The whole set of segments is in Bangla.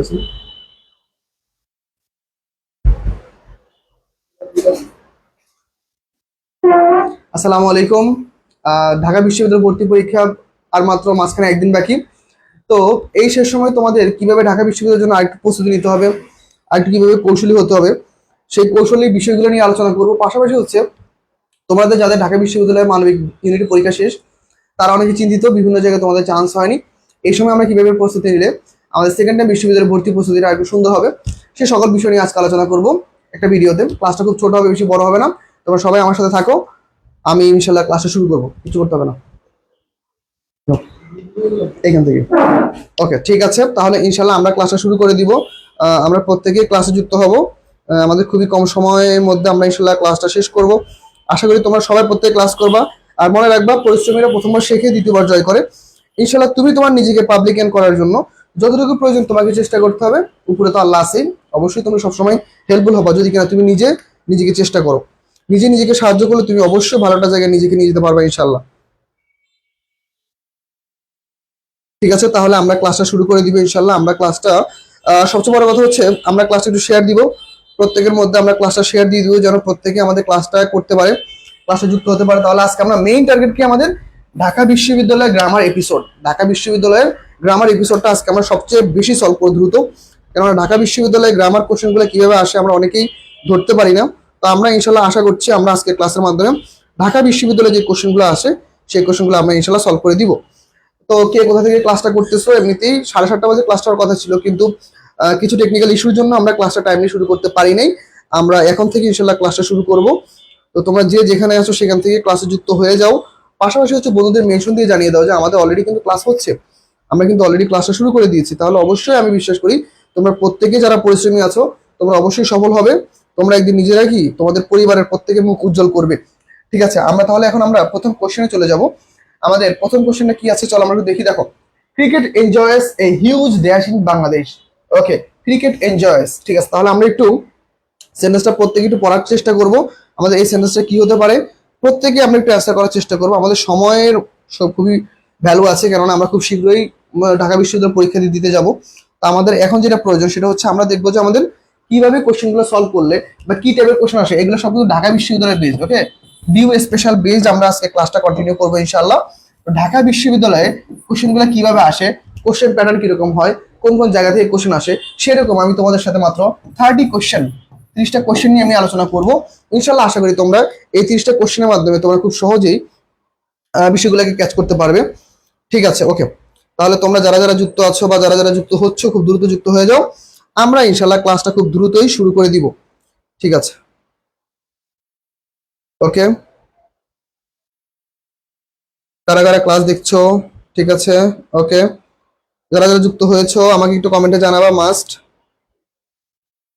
করতেছি। আসসালামু আলাইকুম। ঢাকা বিশ্ববিদ্যালয় ভর্তি পরীক্ষা আর মাত্র মাঝখানে একদিন বাকি। তো এই শেষ সময় তোমাদের কিভাবে ঢাকা বিশ্ববিদ্যালয়ের জন্য আরেকটু প্রস্তুতি নিতে হবে, আরেকটু কিভাবে কৌশলী হতে হবে, সেই কৌশলী বিষয়গুলো নিয়ে আলোচনা করবো। পাশাপাশি হচ্ছে তোমাদের যাদের ঢাকা বিশ্ববিদ্যালয়ের মানবিক ইউনিটের পরীক্ষা শেষ, তারা অনেকে চিন্তিত, বিভিন্ন জায়গায় তোমাদের চান্স হয়নি। এই সময় আমরা কিভাবে প্রস্তুতি নিলে আমাদের সেকেন্ড টাইম বিশ্ববিদ্যালয়ের ভর্তি প্রস্তুতিটা আরেকটু সুন্দর হবে, সে সকল বিষয় নিয়ে আজকে আলোচনা করবো একটা ভিডিওতে। ক্লাসটা খুব ছোট হবে, বেশি বড় হবে না। তোমরা সবাই আমার সাথে থাকো, আমি ইনশাল্লাহ ক্লাসটা শুরু করবো, কিছু করতে হবে না এখান থেকে। ওকে, ঠিক আছে, তাহলে ইনশাল্লাহ আমরা ক্লাসটা শুরু করে দিব। আমরা প্রত্যেকে ক্লাসে যুক্ত হব। আমাদের খুবই কম সময়ের মধ্যে আমরা ইনশাল্লাহ ক্লাসটা শেষ করব। আশা করি তোমরা সবাই প্রত্যেকে ক্লাস করবা। আর মনে রাখবা, পরিশ্রমীরা প্রথমবার শেখে দ্বিতীয়বার জয় করে। ইনশাল্লাহ তুমি তোমার নিজেকে পাবলিকান করার জন্য যতটুকু প্রয়োজন তোমাকে চেষ্টা করতে হবে। উপরে তো আল্লাহ আছেই, অবশ্যই তুমি সবসময় হেল্পফুল হবা যদি কিনা তুমি নিজেকে চেষ্টা করো। নিজেকে সাহায্য করলে তুমি অবশ্যই ভালোটা জায়গায় নিজেকে নিয়ে যেতে পারবে ইনশাল্লাহ। ঠিক আছে, তাহলে আমরা ক্লাসটা শুরু করে দিব ইনশাল্লাহ। আমরা ক্লাসটা সবচেয়ে বড় কথা হচ্ছে আমরা ক্লাসটা একটু শেয়ার দিব। প্রত্যেকের মধ্যে আমরা ক্লাসটা শেয়ার দিয়ে দিব, যেন প্রত্যেকে আমাদের ক্লাসটা করতে পারে, ক্লাসে যুক্ত হতে পারে। তাহলে আজকে আমরা মেইন টার্গেট কি আমাদের ঢাকা বিশ্ববিদ্যালয়ের গ্রামার এপিসোড। ঢাকা বিশ্ববিদ্যালয়ের গ্রামার এপিসোডটা আজকে আমরা সবচেয়ে বেশি সলভ করব দ্রুত। কেননা ঢাকা বিশ্ববিদ্যালয়ের গ্রামার কোশ্চেনগুলো কিভাবে আসে আমরা অনেকেই ধরতে পারি না। তো আমরা ইনশাল্লাহ আশা করছি আমরা আজকে ক্লাসের মাধ্যমে ঢাকা বিশ্ববিদ্যালয়ে যে কোশ্চেনগুলো আসে সেই কোশ্চেনগুলো আমরা ইনশাল্লাহ সলভ করে দিব। তো কে কোথা থেকে ক্লাসটা করতেছো? এমনিতেই 7:30 বাজে ক্লাসটার কথা ছিল, কিন্তু কিছু টেকনিক্যাল ইস্যুর জন্য আমরা ক্লাসটা টাইমলি শুরু করতে পারি নাই। আমরা এখন থেকে ইনশাল্লাহ ক্লাসটা শুরু করব। তো তোমরা যে যেখানে আছো সেখান থেকে ক্লাসে যুক্ত হয়ে যাও। পাশাপাশি হচ্ছে বন্ধুদের মেনশন দিয়ে জানিয়ে দাও যে আমাদের অলরেডি কিন্তু ক্লাস হচ্ছে, আমরা কিন্তু অলরেডি ক্লাসটা শুরু করে দিয়েছি। তাহলে অবশ্যই আমি বিশ্বাস করি তোমরা প্রত্যেকে যারা পরিশ্রমী আছো তোমরা অবশ্যই সফল হবে। তোমরা একদিন নিজেরা কি তোমাদের পরিবারের প্রত্যেকের মুখ উজ্জ্বল করবে। ঠিক আছে, আমরা তাহলে এখন আমরা প্রথম কোশ্চেনে চলে যাব। আমাদের প্রথম কোশ্চেনটা কি আছে চলো আমরা একটু দেখি। দেখো, cricket enjoys a huge dash in Bangladesh. Okay, cricket enjoys, ঠিক আছে। তাহলে আমরা একটু সেন্টেন্সটা প্রত্যেকে একটু পড়ার চেষ্টা করব। আমাদের এই সেন্টেন্সটা কি হতে পারে প্রত্যেকে আমরা একটু অ্যান্সার করার চেষ্টা করব। আমাদের সময়ের খুবই ভ্যালু আছে, কেননা আমরা খুব শীঘ্রই ঢাকা বিশ্ববিদ্যালয় পরীক্ষা দিতে যাব। তো আমাদের এখন যেটা প্রয়োজন সেটা হচ্ছে আমরা দেখবো যে আমাদের কিভাবে কোশ্চেনগুলো সলভ করলে বা কি টাইপের কোশ্চেন আসে, এগুলো সব কিন্তু ঢাকা বিশ্ববিদ্যালয়ের বেসড। ওকে, ভিউ স্পেশাল বেসড আমরা আজকে ক্লাসটা কন্টিনিউ করবো ইনশাআল্লাহ। ঢাকা বিশ্ববিদ্যালয়ে কোশ্চেনগুলো কিভাবে আসে, কোশ্চেন প্যাটার্ন কিরকম হয়, কোন কোন জায়গা থেকে কোশ্চেন আসে, সেরকম আমি তোমাদের সাথে মাত্র 30টা কোশ্চেন নিয়ে আমি আলোচনা করব ইনশাল্লাহ। আশা করি তোমরা এই 30টা কোশ্চেনের মাধ্যমে তোমরা খুব সহজেই বিষয়গুলোকে ক্যাচ করতে পারবে। ঠিক আছে, ওকে। তাহলে তোমরা যারা যারা যুক্ত আছো বা যারা যারা যুক্ত হচ্ছ খুব দ্রুত যুক্ত হয়ে যাও। আমরা ইনশাল্লাহ ক্লাসটা খুব দ্রুতই শুরু করে দিব। ঠিক আছে, ওকে। কারা কারা ক্লাস দেখছো? ঠিক আছে, ওকে। যারা যারা যুক্ত হয়েছো আমাকে একটু কমেন্টে জানাবা, মাস্ট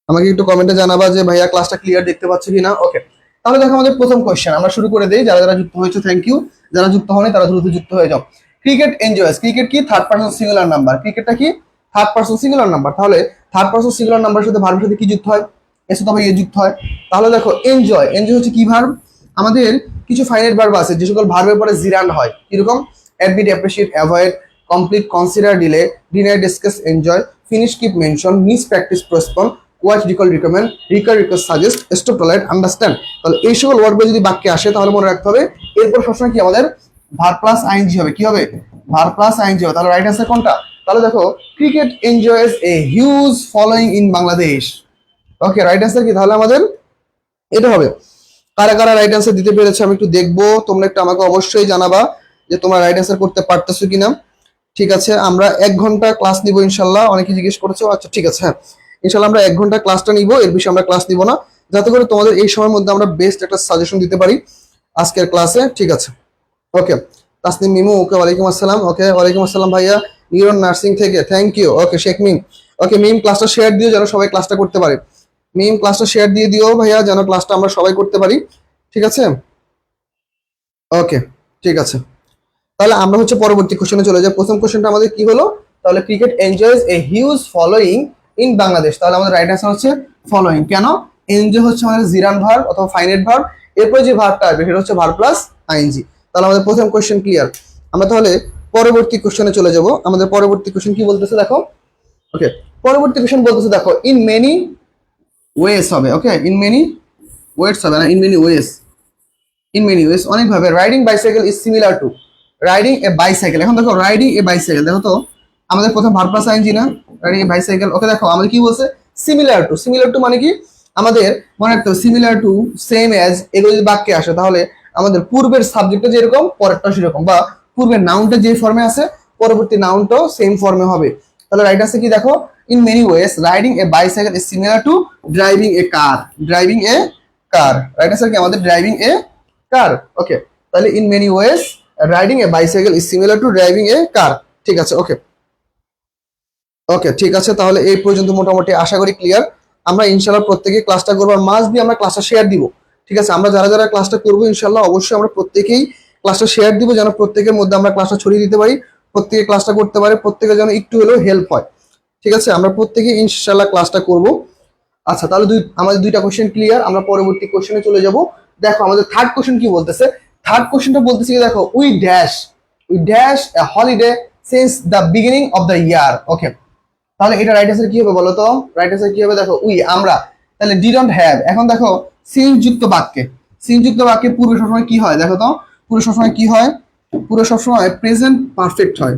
আমাকে একটু কমেন্টে জানাবা যে ভাইয়া ক্লাসটা ক্লিয়ার দেখতে পাচ্ছ কিনা। ওকে, তাহলে দেখো আমাদের প্রথম কোয়েশ্চেন আমরা শুরু করে দেই। যারা যারা যুক্ত হয়েছে থ্যাংক ইউ, যারা যুক্ত হয়নি তারা দ্রুত যুক্ত হয়ে যাও। ক্রিকেট এনজয়েস, ক্রিকেট কি? Third person singular number. ক্রিকেটটা কি? Third person singular number. তাহলে থার্ড পারসন সিঙ্গুলার নাম্বারের সাথে ভার্বের সাথে কি যুক্ত হয়? এর সাথে এ যুক্ত হয়। তাহলে দেখো এনজয়, এনজয় হচ্ছে কি ভার্ব? আমাদের কিছু ফাইনাইট ভার্ব আছে যে সকল ভার্বের পরে জিরান্ড হয়, কিরকম? Admit, appreciate, avoid, complete, consider, delay, deny, discuss, enjoy, finish, keep, mention, miss, practice, postpone, quit, recall, recommend, request, suggest, stop, tolerate, understand. তাহলে এই সকল ওয়ার্ডগুলো যদি বাক্যে আসে তাহলে মনে রাখতে হবে এরপর সবসময় কি আমাদের ভার্ব প্লাস আইএনজি হবে। কি হবে? ভার্ব প্লাস আইএনজি হবে। তাহলে রাইট আনসার কোনটা? তাহলে দেখো, cricket enjoys a huge following in Bangladesh. Okay, right answer কি তাহলে আমাদের এটা হবে। কারা কারা রাইট আনসার দিতে পেরেছে আমি একটু দেখবো। তোমরা একটু আমাকে অবশ্যই জানাবা যে তোমরা রাইট আনসার করতে পারতেছো কিনা। ঠিক আছে, আমরা 1 ঘন্টা ক্লাস নিব ইনশাল্লাহ। অনেকে জিজ্ঞেস করেছো, আচ্ছা ঠিক আছে, হ্যাঁ ইনশাল্লাহ আমরা 1 ঘন্টা ক্লাসটা নিব, এর বেশি আমরা ক্লাস নিব না, যাতে করে তোমাদের এই সময়ের মধ্যে আমরা বেস্ট একটা সাজেশন দিতে পারি আজকের ক্লাসে। ঠিক আছে, ওকে। তাসনিম মিমু, ওকে, ওয়ালাইকুম আসসালাম। ওকে, ওয়ালাইকুম আসসালাম ভাইয়া নিরন নার্সিং থেকে, থ্যাংক ইউ। ওকে, শেখ মিম, ওকে মিম ক্লাসটা শেয়ার দিও যেন সবাই ক্লাসটা করতে পারে। মিম ক্লাসটা শেয়ার দিয়ে দিও ভাইয়া, যেন ক্লাসটা আমরা সবাই করতে পারি। ঠিক আছে, ওকে, ঠিক আছে। তাহলে আমরা হচ্ছে পরবর্তী কোশ্চেনে চলে যাই। প্রথম কোশ্চেনটা আমাদের কি হলো? তাহলে cricket enjoys a huge following in Bangladesh. তাহলে আমাদের রাইট আনসার হচ্ছে ফলোইং। কেন? এনজয় হচ্ছে আমাদের জিরান ভার্ব অথবা ফাইনাইট ভার্ব, এরপরে যে ভার্বটা আসবে সেটা হচ্ছে ভার্ব প্লাস আইএনজি। তাহলে আমাদের প্রথম কোশ্চেন ক্লিয়ার। আমরা তাহলে পরবর্তী কোশ্চেনে চলে যাব। আমাদের পরবর্তী কোশ্চেন কি বলতেছে দেখো। ওকে, পরবর্তী কোশ্চেন বলতেছে দেখো ইন মেনি ওয়েস হবে, ওকে ইন মেনি ওয়েস হবে না, in many ways, in many ways অনেকভাবে। Riding bicycle is similar to riding a bicycle. এখন দেখো রাইডিং এ বাইসাইকেল, দেখো তো আমাদের প্রথম ভার্ব প্লাস আইএনজি না, রাইডিং এ বাইসাইকেল। ওকে দেখো আমাদের কি বলছে সিমিলার টু, সিমিলার টু মানে কি আমাদের মনে রাখতে হবে সিমিলার টু সেম অ্যাজ এগুলো যদি বাক্যে আসে তাহলে আমাদের পূর্বের সাবজেক্টটা যেরকম পরেরটা সেরকম, বা পূর্বের নাউনটা যে ফর্মে আছে পরবর্তী নাউনটাও সেম ফর্মে হবে। তাহলে রাইট আছে কি দেখো in many ways riding a bicycle is similar to driving a car, driving a car. Right আছে কি আমাদের ড্রাইভিং এ কার। ওকে তাহলে in many ways riding a bicycle is similar to driving a car. ঠিক আছে ওকে ওকে ঠিক আছে। তাহলে এই পর্যন্ত মোটামুটি আশা করি ক্লিয়ার। আমরা ইনশাল্লাহ প্রত্যেকে ক্লাসটা করবো, আর মাস দিয়ে আমরা ক্লাসটা শেয়ার দিব। ঠিক আছে আমরা যারা যারা ক্লাসটা করবো ইনশাল্লাহ অবশ্যই আমরা প্রত্যেকেই ক্লাসটা শেয়ার দিব, যেন প্রত্যেকের মধ্যে আমরা ক্লাসটা ছড়িয়ে দিতে পারি, প্রত্যেকে ক্লাসটা করতে পারে, প্রত্যেকের যেন একটু হলেও হেল্প হয়। ঠিক আছে আমরা প্রত্যেকে ইনশাল্লাহ ক্লাসটা করব। আচ্ছা তাহলে আমাদের দুইটা কোশ্চেন ক্লিয়ার, আমরা পরবর্তী কোশ্চেনে চলে যাব। দেখো আমাদের থার্ড কোশ্চেন কি বলতেছে, থার্ড কোশ্চেনটা বলতেছে কি দেখো we dash a holiday since the beginning of the year. Okay তাহলে এটা রাইট অ্যান্সার কি হবে বলো তো, রাইট অ্যান্সার কি হবে দেখো উই আমরা, তাহলে ডিডন্ট হ্যাভ। এখন দেখো সিন্স যুক্ত বাক্যে, সিন্স যুক্ত বাক্যে পূর্বে সবসময় কি হয় দেখো তো, পুরো সবসময় কি হয়, পুরো সবসময় প্রেজেন্ট পারফেক্ট হয়।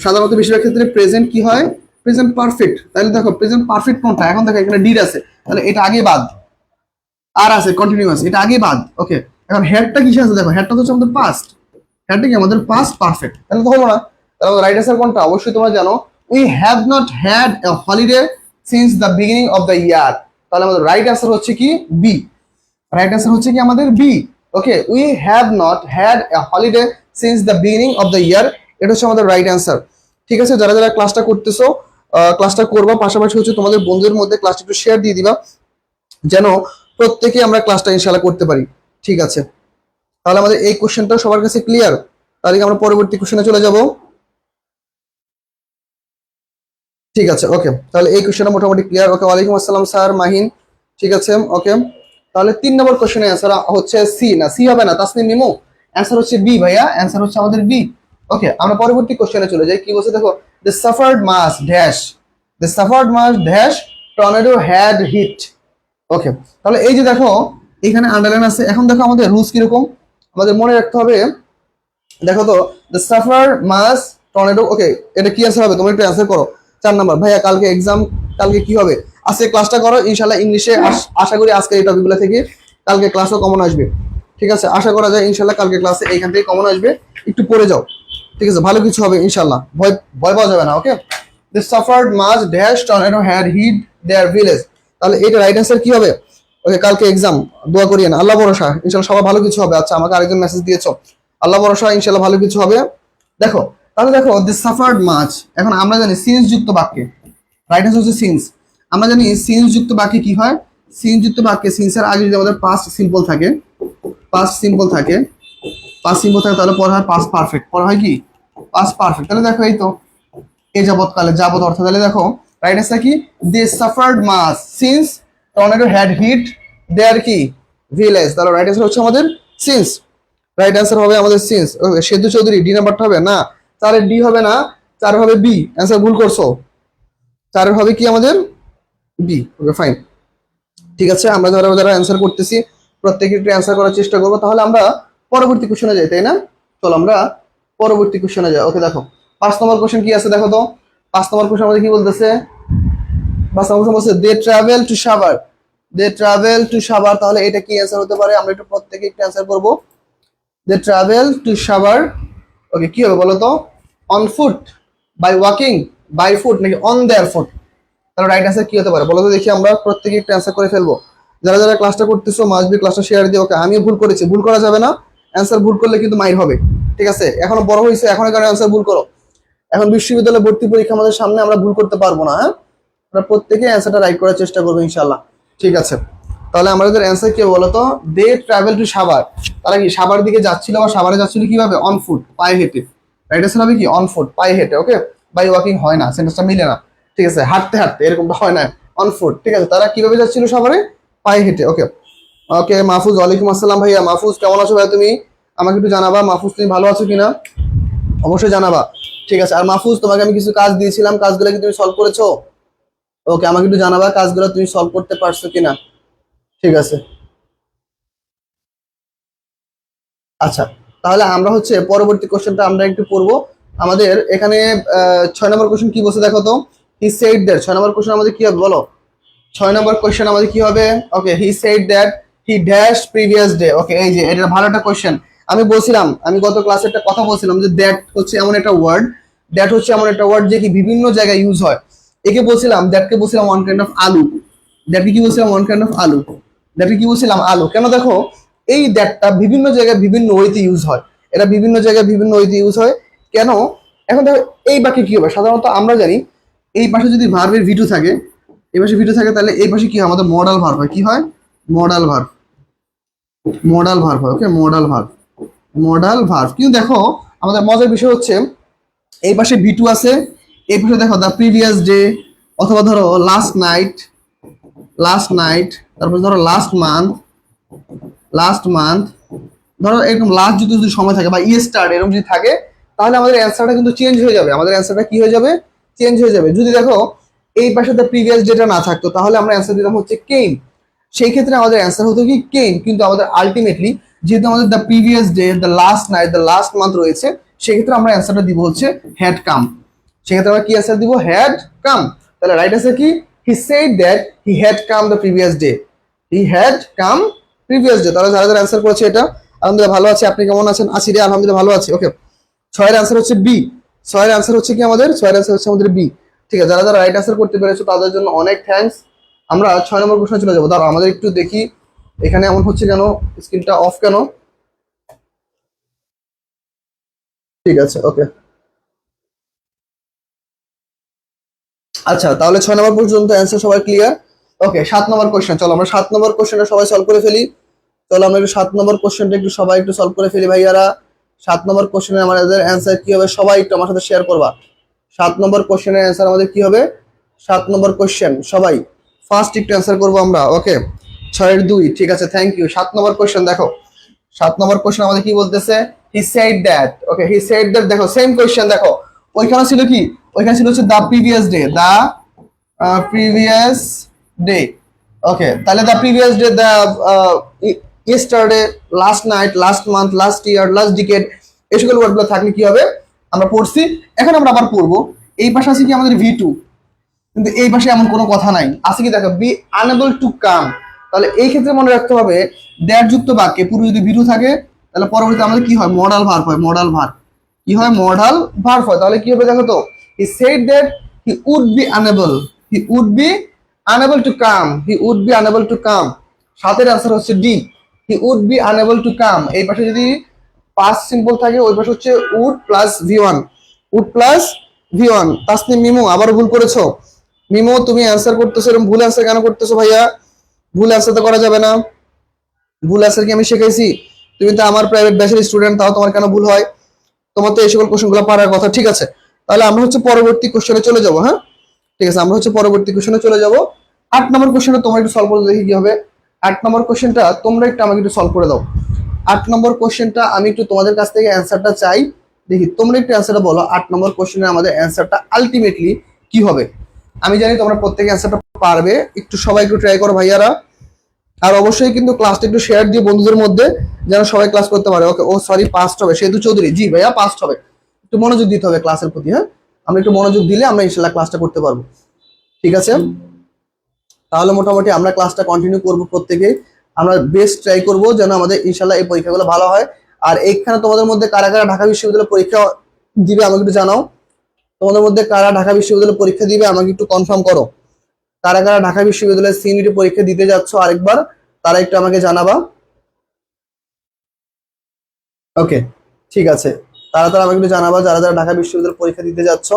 সাধারণত বেশিরভাগ ক্ষেত্রে প্রেজেন্ট কি হয়, প্রেজেন্ট পারফেক্ট। তাহলে দেখো প্রেজেন্ট পারফেক্ট কোনটা, এখন দেখো এখানে ডিড আছে তাহলে এটা আগে বাদ, আর আছে কন্টিনিউয়াস এটা আগে বাদ। ওকে এখন হেডটা কিসে আছে দেখো, হেডটা হচ্ছে আমাদের পাস্ট, হেডটা কি আমাদের পাস্ট পারফেক্ট, তাহলে তো হলো না। তাহলে রাইট অ্যান্সার কোনটা অবশ্যই তোমরা জানো we have not had a holiday since the beginning of the ইয়ার। তাহলে আমাদের রাইট অ্যান্সার হচ্ছে কি বি, রাইট অ্যান্সার হচ্ছে কি আমাদের B. Okay we have not had a holiday since the beginning of the year, এটা হচ্ছে আমাদের রাইট অ্যান্সার। ঠিক আছে যারা যারা ক্লাসটা করতেছো ক্লাসটা করবা, পাশাপাশি হচ্ছে তোমাদের বন্ধুদের মধ্যে ক্লাসটা একটু শেয়ার দিয়ে দিবা, যেন প্রত্যেকে আমরা ক্লাসটা ইনশাআল্লাহ করতে পারি। ঠিক আছে তাহলে আমাদের এই কোশ্চেনটা সবার কাছে ক্লিয়ার, তাহলে আমরা পরবর্তী কোশ্চেনে চলে যাব। ঠিক আছে ওকে তাহলে এই কোশ্চেনটা মোটামুটি ক্লিয়ার। ওকে ওয়ালাইকুম আসসালাম স্যার মাহিন। ঠিক আছে ওকে তাহলে 3 নম্বর কোশ্চেনের অ্যান্সার হচ্ছে সি, না সি হবে না তাসনিম মিমু, অ্যান্সার হচ্ছে বি ভাইয়া, অ্যান্সার হচ্ছে আমাদের বি। ওকে আমরা পরবর্তী কোশ্চেনে চলে যাই। কি বলছে দেখো the suffered mass dash, the suffered mass dash tornado had hit. Okay তাহলে এই যে দেখো এখানে আন্ডারলাইন আছে। এখন দেখো আমাদের রুলস কিরকম আমাদের মনে রাখতে হবে, দেখো তো দ্য সাফার মাস টর্নেডো। ওকে এটা কি অ্যান্সার হবে তোমরা একটু অ্যান্সার করো। 4 নাম্বার ভাইয়া কালকে এক্সাম, কালকে কি হবে, আজকে ক্লাসটা করো ইনশাল্লাহ ইংলিশে, আশা করি আজকে এই টপিকগুলো থেকে কালকে ক্লাসও কমন আসবে। ঠিক আছে আশা করা যায় ইনশাল্লাহ কালকে ক্লাসে এইখান থেকে কমন আসবে, একটু পড়ে যাও। ঠিক আছে ভালো কিছু হবে ইনশাল্লাহ, ভয় ভয় পাওয়া যাবে না। Okay the suffered mass dash tornado had hit their village, তাহলে এটা রাইট অ্যান্সার কি হবে। ওকে কালকে এক্সাম দোয়া করিয়েন, আল্লাহ ভরসা ইনশাল্লাহ সবার ভালো কিছু হবে। আচ্ছা আমাকে আরেকজন মেসেজ দিয়েছো, আল্লাহ ভরসা ইনশাল্লাহ ভালো কিছু হবে। দেখো তাহলে দেখো দি সাফার্ড মাচ, এখন আমরা জানি সিন্স যুক্ত বাক্যে রাইট অ্যান্সার হচ্ছে সিন্স। আমরা জানি সিন্স যুক্ত বাক্যে কি হয়, সিন্স যুক্ত বাক্যে সিন্সের আগে যদি আমাদের পাস্ট সিম্পল থাকে, পাস্ট সিম্পল থাকে, পাস্ট সিম্পল থাকে তাহলে পরে হয় পাস্ট পারফেক্ট, পরে হয় কি পাস্ট পারফেক্ট। তাহলে দেখো এই তো এ যাবৎকালে যাবৎ অর্থ, তাহলে দেখো রাইট অ্যান্সার কি they suffered mass since tornado had hit their কি ভিলেজ, তাহলে রাইট অ্যান্সার হচ্ছে আমাদের সিন্স, রাইট অ্যান্সার হবে আমাদের সিন্স। সেদু চৌধুরী ডি নাম্বারটা হবে না, 4-এর ডি হবে না, 4 হবে বি, অ্যান্সার ভুল করছো, 4-এর হবে কি আমাদের বি। ওকে ফাইন ঠিক আছে আমরা যারা যারা অ্যান্সার করতেছি প্রত্যেকে একটু অ্যান্সার করার চেষ্টা করবো। তাহলে আমরা পরবর্তী কোশ্চেনে যাই, তাই না, চলো আমরা পরবর্তী কোশ্চেনে যাই। ওকে দেখো 5 নম্বর কোশ্চেন কি আছে দেখো তো, 5 নম্বর কোশ্চেন আমাদের কি বলতেছে, 5 নম্বর কোশ্চেন বলছে they travel to Savar, they travel to Savar, তাহলে এটা কি অ্যান্সার হতে পারে, আমরা একটু প্রত্যেকে একটু অ্যান্সার করবো। They travel to Savar, okay কি হবে বলো তো, on foot, by walking, by foot নাকি অন দেয়ার ফুট, তাহলে রাইট অ্যান্সার কি হতে পারে বলো তো দেখি, আমরা প্রত্যেকে একটু অ্যান্সার করে ফেলবো। যারা যারা ক্লাসটা করতেছো মাস্ট বি ক্লাসটা শেয়ার দিয়ে। ওকে আমিও ভুল করেছি, ভুল করা যাবে না, অ্যান্সার ভুল করলে কিন্তু মাইর হবে। ঠিক আছে এখনো বড় হয়েছে, এখন কারণে অ্যান্সার ভুল করো, এখন বিশ্ববিদ্যালয়ে ভর্তি পরীক্ষা আমাদের সামনে, আমরা ভুল করতে পারবো না। হ্যাঁ আমরা প্রত্যেকে অ্যান্সারটা রাইট করার চেষ্টা করবো ইনশাল্লাহ। ঠিক আছে তাহলে আমাদের অ্যান্সার কি বলো তো, দে ট্রাভেল টু সাভার, তারা কি সাভার দিকে যাচ্ছিল বা সাভারে যাচ্ছিল কিভাবে, অন ফুট পায়ে হেঁটে, রাইট অ্যান্সার হবে কি অন ফুট পায়ে হেঁটে। ওকে বাই ওয়াকিং হয় না, সেন্টেন্সটা মিলে না। ঠিক আছে হাঁটতে হাঁটতে এরকমটা হয় না, অন ফুট। ঠিক আছে তারা কিভাবে যাচ্ছিল সাভারে, পায়ে হেঁটে। ওকে ওকে মাহফুজ ওয়ালাইকুম আসসালাম ভাইয়া, মাহফুজ কেমন আছো ভাই তুমি, আমাকে একটু জানাবা মাহফুজ তুমি ভালো আছো কিনা, অবশ্যই জানাবা। ঠিক আছে আর মাহফুজ তোমাকে আমি কিছু কাজ দিয়েছিলাম, কাজগুলো কি তুমি সলভ করেছো, ওকে, আমাকে একটু জানাবা কাজগুলো তুমি সলভ করতে পারছো কিনা। ঠিক আছে, আচ্ছা, তাহলে আমরা হচ্ছে পরবর্তী কোশ্চেনটা আমরা একটু পড়বো। আমাদের এখানে 6 নম্বর কোশ্চেন কি বলছে দেখো তো। He said that, 6 number question আমাদের কি হবে বলো। 6 নম্বর কোশ্চেন আমাদের কি হবে। Okay, he said that he dash previous day. Okay, এই যে এটা ভালো একটা কোশ্চেন। আমি বলছিলাম, আমি গত ক্লাসে একটা কথা বলছিলাম যে দ্যাট হচ্ছে এমন একটা ওয়ার্ড, দ্যাট হচ্ছে এমন একটা ওয়ার্ড যে কি বিভিন্ন জায়গায় ইউজ হয়। একে বলছিলাম, দ্যাটকে বলছিলাম ওয়ান কাইন্ড অফ আলু। দ্যাটকে কি বলছিলাম, ওয়ান কাইন্ড অফ আলু। দ্যাটকে কি বলছিলাম, আলু। কেন দেখো, এই দ্যাটটা বিভিন্ন জায়গায় বিভিন্ন ওয়েতে ইউজ হয়। এটা বিভিন্ন জায়গায় বিভিন্ন ওয়েতে ইউজ হয় কেন। এখন দেখো এই বাক্যে কি হবে, সাধারণত আমরা জানি এই পাশে যদি ভার্বের ভিটু থাকে, এই পাশে ভিটু থাকে, তাহলে এই পাশে কি হয়, আমাদের মডাল ভার্ব হয়। কি হয়, মডাল ভার্ব। মডাল ভার্ব হয়। ওকে, মডাল ভার্ব, মডাল ভার্ব। কিন্তু দেখো আমাদের মজার বিষয় হচ্ছে এই পাশে ভিটু আছে, এই পাশে দেখো দা প্রিভিয়াস ডে, অথবা ধরো লাস্ট নাইট, লাস্ট নাইট, তারপর ধরো লাস্ট মান্থ, লাস্ট মান্থ, ধরো এরকম লাস্ট যদি যদি সময় থাকে বা ইয়েস্টার এরকম যদি থাকে, তাহলে আমাদের অ্যান্সারটা কিন্তু চেঞ্জ হয়ে যাবে। আমাদের অ্যান্সারটা কি হয়ে যাবে, চেঞ্জ হয়ে যাবে। যদি দেখো এই পাশে দ্য প্রিভিয়াস ডেটা না থাকতো, তাহলে আমরা অ্যান্সার দিতাম হচ্ছে কেম। সেই ক্ষেত্রে আমাদের অ্যান্সার হতো কি কেম। কিন্তু আমাদের আলটিমেটলি যেহেতু আমাদের the previous day, the last night, the last month রয়েছে, সেক্ষেত্রে আমরা অ্যান্সারটা দিব হচ্ছে হ্যাড কাম। সেক্ষেত্রে আমরা কি অ্যান্সার দিব, হ্যাড কাম। তাহলে রাইট অ্যান্সার কি, he said that he had come the previous day. He had come previous day. তাহলে যারা যারা অ্যান্সার করেছে এটা, আলহামদুলিল্লাহ ভালো আছে। আপনি কেমন আছেন? আছি রে, আলহামদুলিল্লাহ ভালো আছি। ওকে, 6-এর অ্যান্সার হচ্ছে বি। 6-এর অ্যান্সার হচ্ছে কি আমাদের, 6-এর অ্যান্সার হচ্ছে আমাদের বি। ঠিক আছে, যারা যারা রাইট অ্যান্সার করতে পেরেছো তাদের জন্য অনেক থ্যাঙ্কস। আমরা 6 নম্বর প্রশ্নে চলে যাবো। দাঁড়াও আমাদের একটু দেখি এখানে এমন হচ্ছে কেন, স্ক্রিনটা অফ কেন। ঠিক আছে, ওকে, আচ্ছা, তাহলে 6 নম্বর পর্যন্ত অ্যান্সার সবাই ক্লিয়ার। ওকে, 7 নম্বর কোশ্চেন, চলো আমরা 7 নম্বর কোশ্চেনটা সবাই সলভ করে ফেলি। চলো আমরা একটু 7 নম্বর কোশ্চেনটা একটু সবাই একটু সলভ করে ফেলি ভাইয়ারা। 7 নম্বর কোশ্চেনে আমাদের অ্যান্সার কি হবে, সবাই একটু আমার সাথে শেয়ার করবা। 7 নম্বর কোশ্চেনের অ্যান্সার আমাদের কি হবে, 7 নম্বর কোশ্চেন সবাই ফার্স্ট একটু অ্যান্সার করবো আমরা। ওকে, 6-এর 2, ঠিক আছে, থ্যাংক ইউ। 7 নম্বর কোশ্চেন দেখো, 7 নম্বর কোশ্চেন আমাদের কি বলতেছে, he said that. Okay, he said that, দেখো সেম কোশ্চেন। দেখো ওইখানে ছিল কি, ওইখানে ছিল হচ্ছে the previous day, the previous day. Okay, তাহলে the previous day, the yesterday, last night, last month, last year, last decade, এই সকল ওয়ার্ডগুলো থাকলে কি হবে, আমরা পড়ছি। এখন আমরা আবার পড়বো। এই পাশে আছে কি আমাদের ভি টু, কিন্তু এই পাশে এমন কোনো কথা নাই। আছে কি দেখো, বি আনএবল টু কাম। তাহলে এই ক্ষেত্রে মনে রাখতে হবে দ্যাট যুক্ত বাক্যে পূর্বে যদি ভি টু থাকে, তাহলে পরবর্তীতে আমাদের কি হয়, মডাল ভার্ব হয়। মডাল ভার্ব কি হয়, মডাল ভার্ব হয়। তাহলে কি হবে দেখো তো, he said that he would be unable, he would be unable to come, he would be unable to come. 7-এর আনসার হচ্ছে D, he would be unable to come. এই পাশে যদি পাস্ট সিম্পল থাকে, ওই পাশে হচ্ছে would plus V one, would plus V one. Tasnim Mimu আবারও ভুল করেছো। মিমো, তুমি অ্যান্সার করতেছো, এরকম ভুল অ্যান্সার কেন করতেছো ভাইয়া? ভুল অ্যান্সার তো করা যাবে না। ভুল অ্যান্সার কি আমি শিখাইছি? তুমি তো আমার প্রাইভেট ব্যাচের স্টুডেন্ট, তাও তোমার কেন ভুল হয়? তোমার তো এই সকল কোশ্চেনগুলো পারার কথা। ঠিক আছে, তাহলে আমরা হচ্ছে পরবর্তী কোশ্চেনে চলে যাবো। হ্যাঁ, ঠিক আছে, আমরা হচ্ছে পরবর্তী কোশ্চেনে চলে যাবো। 8 নম্বর কোশ্চেনটা তোমরা একটু সলভ করে দেখি কি হবে। 8 নম্বর কোশ্চেনটা তোমরা একটু আমাকে একটু সলভ করে দাও। 8 নম্বর কোশ্চেনটা আমি একটু তোমাদের কাছ থেকে অ্যান্সারটা চাই। দেখি তোমরা একটু অ্যান্সারটা বলো। 8 নম্বর কোশ্চেনে আমাদের অ্যান্সারটা আলটিমেটলি কি হবে। আমি জানি তোমরা প্রত্যেকে অ্যান্সারটা পারবে। একটু সবাই একটু ট্রাই করো ভাইয়ারা। আর অবশ্যই কিন্তু ক্লাসটা একটু শেয়ার দিয়ে বন্ধুদের মধ্যে, যেন সবাই ক্লাস করতে পারে। ওকে, ও সরি, পাস্ট হবে, সেতু চৌধুরী, জি ভাইয়া পাস্ট হবে। একটু মনোযোগ দিতে হবে ক্লাসের প্রতি। হ্যাঁ, আমরা একটু মনোযোগ দিলে আমরা ইনশাল্লাহ ক্লাসটা করতে পারবো। ঠিক আছে, তাহলে মোটামুটি আমরা ক্লাসটা কন্টিনিউ করবো প্রত্যেকেই। আমরা বেস্ট ট্রাই করবো যেন আমাদের ইনশাল্লাহ এই পরীক্ষাগুলো ভালো হয়। আর এইখানে তোমাদের মধ্যে কারা কারা ঢাকা বিশ্ববিদ্যালয় পরীক্ষা দিবে আমাকে একটু জানাও। তোমাদের মধ্যে কারা ঢাকা বিশ্ববিদ্যালয় পরীক্ষা দিবে আমাকে একটু কনফার্ম করো। কারা কারা ঢাকা বিশ্ববিদ্যালয়ের সিনিয়রিটি পরীক্ষা দিতে যাচ্ছ আরেকবার, তারা একটু আমাকে জানাবা। ওকে, ঠিক আছে, তারা তারা আমাকে একটু জানাবা যারা যারা ঢাকা বিশ্ববিদ্যালয় পরীক্ষা দিতে যাচ্ছ।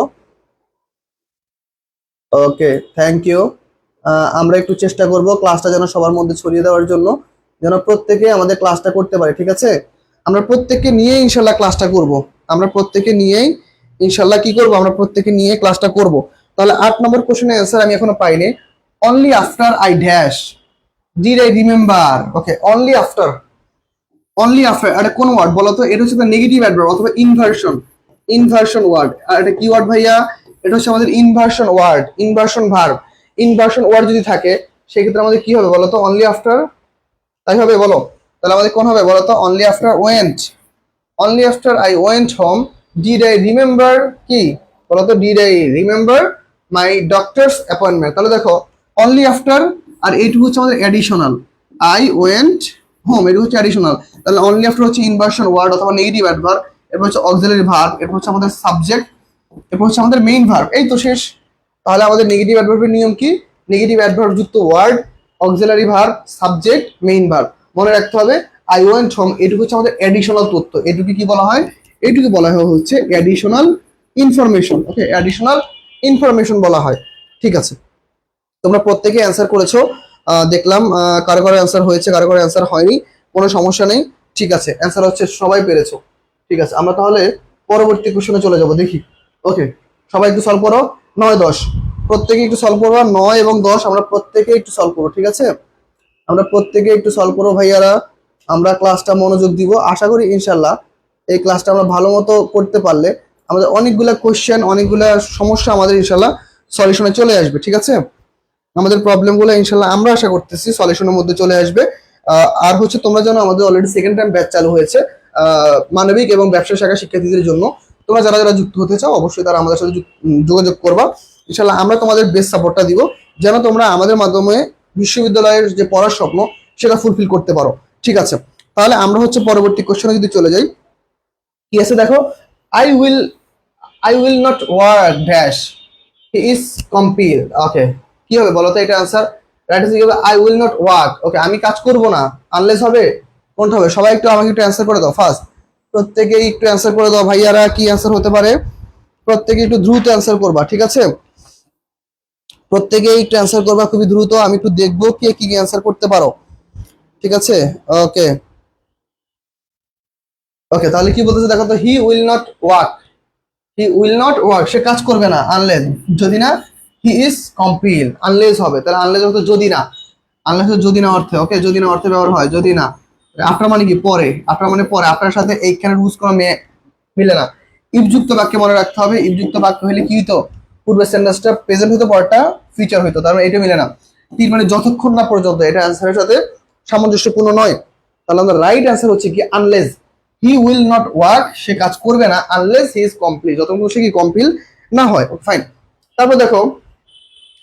ওকে, থ্যাংক ইউ। আমরা একটু চেষ্টা করব ক্লাসটা যেন সবার মধ্যে ছড়িয়ে দেওয়ার জন্য, যেন প্রত্যেকে আমাদের ক্লাসটা করতে পারে। ঠিক আছে, আমরা প্রত্যেককে নিয়ে ইনশাল্লাহ ক্লাসটা করব। আমরা প্রত্যেকে নিয়েই ইনশাল্লাহ কি করব, আমরা প্রত্যেকে নিয়ে ক্লাসটা করব। তাহলে 8 নম্বর কোশ্চেনের অ্যান্সার আমি এখনো পাইনি। Only after I dash did I remember. Okay, only after, only after এটা কোন ওয়ার্ড বলো তো? এটা হচ্ছে নেগেটিভ অ্যাডভার্ব অথবা ইনভার্সন, ইনভার্সন ওয়ার্ড। আর এটা কি ওয়ার্ড ভাইয়া? এটা হচ্ছে আমাদের inversion word, inversion verb. Inversion word যদি থাকে সেক্ষেত্রে আমাদের কি হবে বলতো, অনলি আফটার, তাই হবে বলো? তাহলে আমাদের কোন হবে বলতো, only after went, only after I went whom did I remember, কি বলতো, did I remember my doctors appointment. তাহলে দেখো অনলি আফটার, আর এইটুকু হচ্ছে আমাদের অ্যাডিশনাল, আই ওয়েন্ট হোম এটা হচ্ছে অ্যাডিশনাল। তাহলে অনলি আফটার হচ্ছে ইনভার্সন ওয়ার্ড অথবা নেগেটিভ অ্যাডভার্ব, এরপর হচ্ছে অক্সিলারি ভার্ব, এরপর হচ্ছে আমাদের সাবজেক্ট, এরপর হচ্ছে আমাদের মেইন ভার্ব, এই তো শেষ। তাহলে আমাদের নেগেটিভ অ্যাডভার্বের নিয়ম কি, নেগেটিভ অ্যাডভার্ব যুক্ত word, auxiliary verb, subject, main verb. মনে রাখতে হবে আই ওয়েন্ট হোম এটুকু হচ্ছে আমাদের অ্যাডিশনাল তথ্য, এটুকু কি বলা হয়, এইটুকু বলা হয় হচ্ছে অ্যাডিশনাল ইনফরমেশন। ওকে, অ্যাডিশনাল ইনফরমেশন বলা হয়। ঠিক আছে, তোমরা প্রত্যেকে অ্যান্সার করেছো, দেখলাম কারো কারো অ্যান্সার হয়েছে, কারো কারো অ্যান্সার হয়নি, কোনো সমস্যা নেই। ঠিক আছে, অ্যান্সার হচ্ছে সবাই পেরেছো। ঠিক আছে, আমরা তাহলে পরবর্তী কোশ্চেনে চলে যাব, দেখি। ওকে, সবাই একটু সলভ করো, 9, 10 প্রত্যেকে একটু সলভ করবো, 9 এবং 10 আমরা প্রত্যেকে একটু সলভ করবো। ঠিক আছে, আমরা প্রত্যেকে একটু সলভ করবো ভাইয়ারা, আমরা ক্লাসটা মনোযোগ দিব। আশা করি ইনশাল্লাহ এই ক্লাসটা আমরা ভালো মতো করতে পারলে আমাদের অনেকগুলা কোশ্চেন, অনেকগুলা সমস্যা আমাদের ইনশাল্লাহ সলিউশনে চলে আসবে। ঠিক আছে, আমাদের প্রবলেমগুলো ইনশাল্লাহ আমরা আশা করতেছি সলিউশনের মধ্যে চলে আসবে। আর হচ্ছে তোমরা জানো আমাদের অলরেডি সেকেন্ড টাইম ব্যাচ চালু হয়েছে মানবিক এবং ব্যবসা শাখা শিক্ষার্থীদের জন্য। তোমরা যারা যারা যুক্ত হতে চাও অবশ্যই তারা আমাদের সাথে যোগাযোগ করবা। ইনশাল্লাহ আমরা তোমাদের বেস্ট সাপোর্টটা দিব যেন তোমরা আমাদের মাধ্যমে বিশ্ববিদ্যালয়ের যে পড়ার স্বপ্ন সেটা ফুলফিল করতে পারো। ঠিক আছে, তাহলে আমরা হচ্ছে পরবর্তী কোশ্চেনে যদি চলে যাই, কি আছে দেখো, I will, I will not work dash he is compile. Okay, কি হবে বলো তো এটা আনসার, রাইট আছে কি হবে, আই উইল নট ওয়ার্ক। ওকে, আমি কাজ করব না, আনলেস হবে, কোনটা হবে? সবাই একটু আমাকে একটু অ্যান্সার করে দাও ফার্স্ট, প্রত্যেকেই একটু অ্যান্সার করে দাও ভাইয়ারা, কি অ্যান্সার হতে পারে? প্রত্যেকে একটু দ্রুত অ্যান্সার করবা। ঠিক আছে, প্রত্যেকেই একটু অ্যান্সার করবা খুবই দ্রুত, আমি একটু দেখবো কে কি অ্যান্সার করতে পারো। ঠিক আছে, ওকে ওকে, তাহলে কি বলতেছে দেখো তো, he will not work, he will not work, সে কাজ করবে না, আনলেস, যদি না, হি ইজ কম্পিল, আনলেস হবে, তাহলে আনলেস হতো যদি না, আনলেস যদি না অর্থে। ওকে, যদি না অর্থে ব্যবহার হয়, যদি না। আফটার মানে কি, পরে, আফটার মানে পরে, আপনার সাথে এইখানে রুজ কোনো মিলে না। ইফযুক্ত বাক্যে মনে রাখতে হবে, ইফযুক্ত বাক্য হলে কি হতো, পূর্বের সেন্টেন্সটা প্রেজেন্ট হতো, পরটা ফিউচার হইতো, তার মানে এটা মিলে না। তিন মানে যতক্ষণ না পর্যন্ত, এটা অ্যান্সারের সাথে সামঞ্জস্যপূর্ণ নয়। তাহলে আমাদের রাইট অ্যান্সার হচ্ছে কি unless, he will not work, সে কাজ করবে না, আনলেস হি ইজ কমপ্লিট, যতক্ষণ সে কি কমপ্লিট না হয়। ফাইন, তারপর দেখো,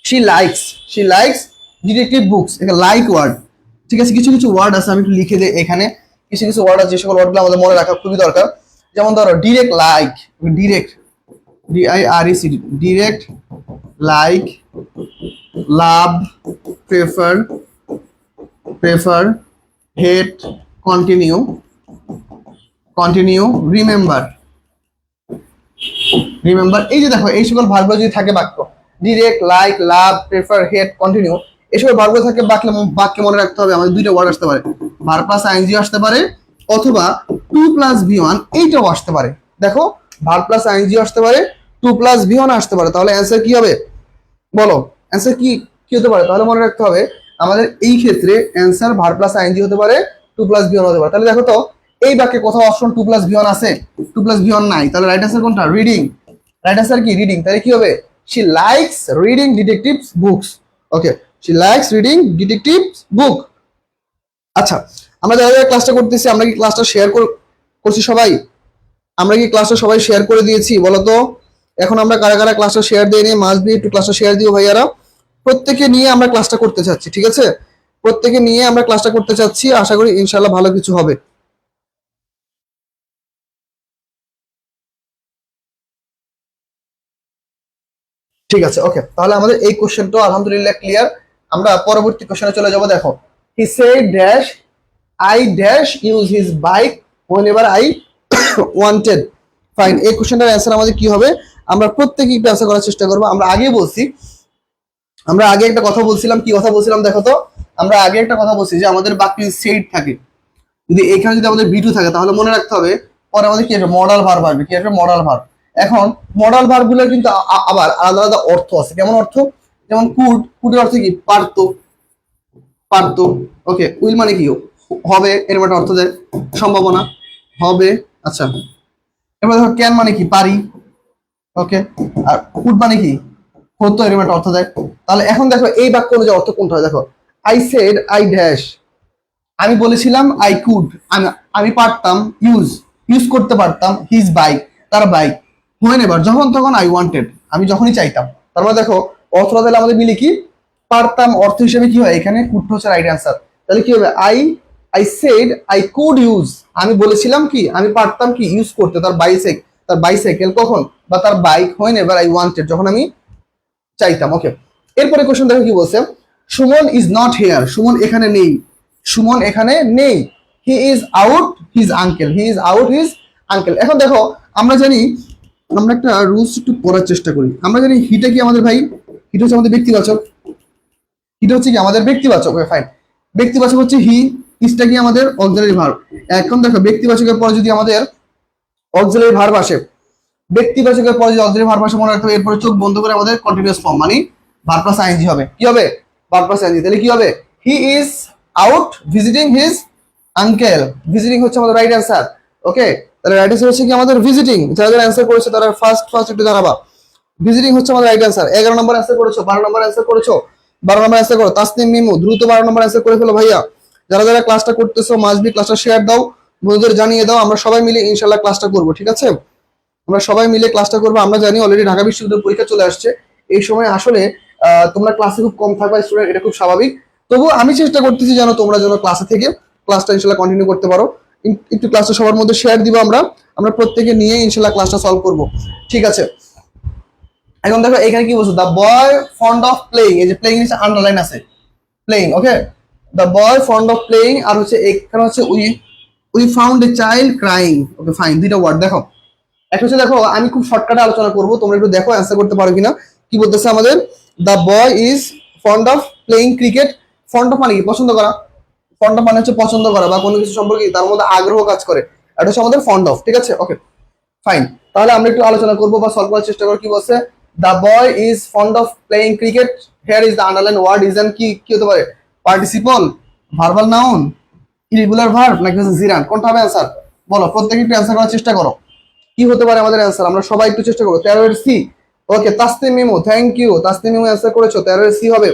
she likes, she likes detective books, এখানে লাইক ওয়ার্ড। ঠিক আছে, কিছু কিছু ওয়ার্ড আছে আমি একটু লিখে দিই এখানে, কিছু কিছু ওয়ার্ড আছে যে সকল ওয়ার্ডগুলো আমাদের মনে রাখা খুবই দরকার। যেমন ধরো direct like, direct, DIRECT, direct, like, love, prefer, prefer, hate, continue, continue, remember, remember. এই যে দেখো এই সকল ভার্বগুলো যদি থাকে বাক্য, direct, like, love, prefer, hate, continue, এই সকল ভার্বগুলো থাকে বাক্যে মনে রাখতে হবে আমাদের দুইটা ওয়ার্ড আসতে পারে, ভার্ব প্লাস আইএনজি আসতে পারে, অথবা 2+V1 এইটাও আসতে পারে। দেখো, ভার্ব প্লাস আইএনজি আসতে পারে, 2+V1 আসতে পারে। তাহলে অ্যান্সার কি হবে বলো, অ্যান্সার কি কি হতে পারে? তাহলে মনে রাখতে হবে আমাদের এই ক্ষেত্রে অ্যান্সার ভার্ব প্লাস আইএনজি হতে পারে, 2+V1 হতে পারে। তাহলে দেখো তো এই বাক্যে কোথাও অপশন 2+V1 আছে? 2+V1 নাই, তাহলে রাইট অ্যান্সার কোনটা? রিডিং। রাইট অ্যান্সার কি? রিডিং। তাহলে কি হবে? She likes reading detectives books. Okay, she likes reading detectives book. আচ্ছা, আমরা যারা যারা ক্লাসটা করতেছি আমরা কি ক্লাসটা শেয়ার করছি সবাই? আমরা কি ক্লাসটা সবাই শেয়ার করে দিয়েছি বলো তো? এখন আমরা কারা কারা ক্লাসটা শেয়ার দিয়ে নিয়ে মাস্ট বি একটু ক্লাসটা শেয়ার দিও ভাইয়ারা। প্রত্যেকে নিয়ে আমরা ক্লাসটা করতে চাচ্ছি, ঠিক আছে? প্রত্যেকে নিয়ে আমরা ক্লাসটা করতে চাচ্ছি, আশা করি ইনশাল্লাহ ভালো কিছু হবে। ঠিক আছে, ওকে, তাহলে আমাদের এই কোশ্চেনটা আলহামদুলিল্লাহ ক্লিয়ার। আমরা পরবর্তী কোশ্চেনে চলে যাব। দেখো, he said dash I dash use his bike whenever I wanted. Fine, এই কোশ্চেনটার অ্যান্সার আমাদের কি হবে? আমরা প্রত্যেকেই একটু অ্যান্সার করার চেষ্টা করবো। আমরা আগে বলছি, আমরা আগে একটা কথা বলছিলাম, কি কথা বলছিলাম দেখো তো, আমরা আগে একটা কথা বলছি যে আমাদের বাক্যে সেড থাকে, যদি এখানে যদি আমাদের ভিটু থাকে তাহলে মনে রাখতে হবে পরে আমাদের কি আসবে? মডাল ভার্ব আসবে। কি আসবে? Modal verb. এখন মডাল ভার্ব গুলোর কিন্তু আবার আলাদা আলাদা অর্থ আছে। কেমন অর্থ? যেমন কুড, কুডের অর্থ কি? পারতো, পারতো। ওকে, উইল মানে কি? হবে, এর একটা অর্থ দেয় সম্ভাবনা, হবে। আচ্ছা, এবার দেখো ক্যান মানে কি? পারি। ওকে, আর কুড মানে কি? হতো এরকম একটা অর্থ দেয়। তাহলে এখন দেখো এই বাক্য অনুযায়ী অর্থ কোনটা হয়, দেখো আই সেড আই ড্যাশ, আমি বলেছিলাম আই কুড, আমি পারতাম ইউজ ইউজ করতে পারতাম হিজ বাইক, তার বাইক, হোয়েন এভার যখন তখন, আই ওয়ান্টেড আমি যখনই চাইতাম। তার মানে দেখো অর্থটা তাহলে আমাদের মিলে কি পারতাম অর্থ হিসেবে কি হয় এখানে কুড হচ্ছে রাইট অ্যান্সার। তাহলে কি হবে I said I could use, আমি বলেছিলাম কি আমি পারতাম কি ইউজ করতে তার বাইসাইকেল কখন বা তার bike, when ever I wanted যখন আমি চাইতাম। ওকে, এরপরে কোশ্চেন দেখো কি বলছে, Suman is not here, Suman এখানে নেই, সুমন এখানে নেই, he is out his uncle, he is out his uncle. এখন দেখো আমরা জানি, আমরা একটা রুলস একটু পড়ার চেষ্টা করি, আমরা জানি হিটা কি আমাদের ভাই, হিটা হচ্ছে আমাদের ব্যক্তিবাচক, হিটা হচ্ছে কি আমাদের ব্যক্তিবাচক, ফাইন, ব্যক্তিবাচক হচ্ছে হি, ইজটা কি আমাদের অক্সিলারি ভার্ব। এখন দেখো ব্যক্তিবাচকের পরে যদি আমাদের অক্সিলারি ভার্ব আসে, ব্যক্তিবাচকের পরে যদি অক্সিলারি ভার্ব আসে মনে রাখতে হবে এরপরে চোখ বন্ধ করে আমাদের কন্টিনিউয়াস ফর্ম মানে ভার্ব প্লাস আইএনজি হবে, কি হবে ভার্ব প্লাস আইএনজি। তাহলে কি হবে, he is out visiting his uncle, visiting হচ্ছে আমাদের রাইট অ্যান্সার। ওকে, তাহলে রাইট অ্যান্সার হচ্ছে কি আমাদের ভিজিটিং, যারা যারা অ্যান্সার করেছে তারা ফার্স্ট একটু জানাবা, ভিজিটিং হচ্ছে আমাদের রাইট অ্যান্সার। 11 নম্বর অ্যান্সার করেছো, 12 নম্বর অ্যান্সার করেছো, 12 নম্বর অ্যান্সার করো, তাসনিম মিমু দ্রুত 12 নম্বর অ্যান্সার করে ফেলো ভাইয়া। যারা যারা ক্লাসটা করতেছো মাসবি ক্লাসটা শেয়ার দাও, বন্ধুদের জানিয়ে দাও, আমরা সবাই মিলে ইনশাআল্লাহ ক্লাসটা করবো, ঠিক আছে, আমরা সবাই মিলে ক্লাসটা করবো। আমরা জানি অলরেডি ঢাকা বিশ্ববিদ্যালয়ের পরীক্ষা চলে আসছে, এই সময় আসলে তোমরা ক্লাসে খুব কম থাকবা স্টুডেন্ট, এটা খুব স্বাভাবিক। তবু আমি চেষ্টা করতেছি যেন তোমরা যেন ক্লাসে থেকে ক্লাসটা ইনশাল্লাহ কন্টিনিউ করতে পারো। একটু ক্লাসটা সবার মধ্যে শেয়ার দিব, আমরা প্রত্যেকে নিয়ে ইনশাল্লাহ ক্লাসটা সলভ করবো, ঠিক আছে। এখন দেখো এখানে কি বলছো, the boy fond of playing, এই যে প্লেইং নিচে আন্ডারলাইন আছে, playing. Okay, the boy fond of playing, আর হচ্ছে এখানে হচ্ছে we found a child crying. Okay fine, দুইটা ওয়ার্ড দেখো, একটা হচ্ছে দেখো আমি খুব শর্টকাটে আলোচনা করবো, তোমরা একটু দেখো অ্যান্সার করতে পারো কিনা। কি বলতেছে আমাদের, the boy is fond of playing cricket, fond of মানে কি পছন্দ করা, ফন্ড অফ মানে হচ্ছে পছন্দ করা বা কোনো কিছু সম্পর্কে তার মধ্যে আগ্রহ কাজ করে, এটা হচ্ছে আমাদের ফন্ড অফ, ঠিক আছে। ওকে ফাইন, তাহলে আমরা একটু আলোচনা করবো বা সলভ করার চেষ্টা করবো। কি বলছে, the boy is fond of playing cricket, here is the underline word is an কি হতে পারে, participle, verbal noun, irregular verb নাকি হচ্ছে জিরান, কোনটা হবে অ্যান্সার বলো, প্রত্যেকে একটু অ্যান্সার করার চেষ্টা করো, কি হতে পারে আমাদের অ্যান্সার, আমরা সবাই একটু চেষ্টা করবো। 13 এর C. Okay, Tasnim Mimu thank you, Tasnim Mimu answer করেছো, 13 এর সি হবে,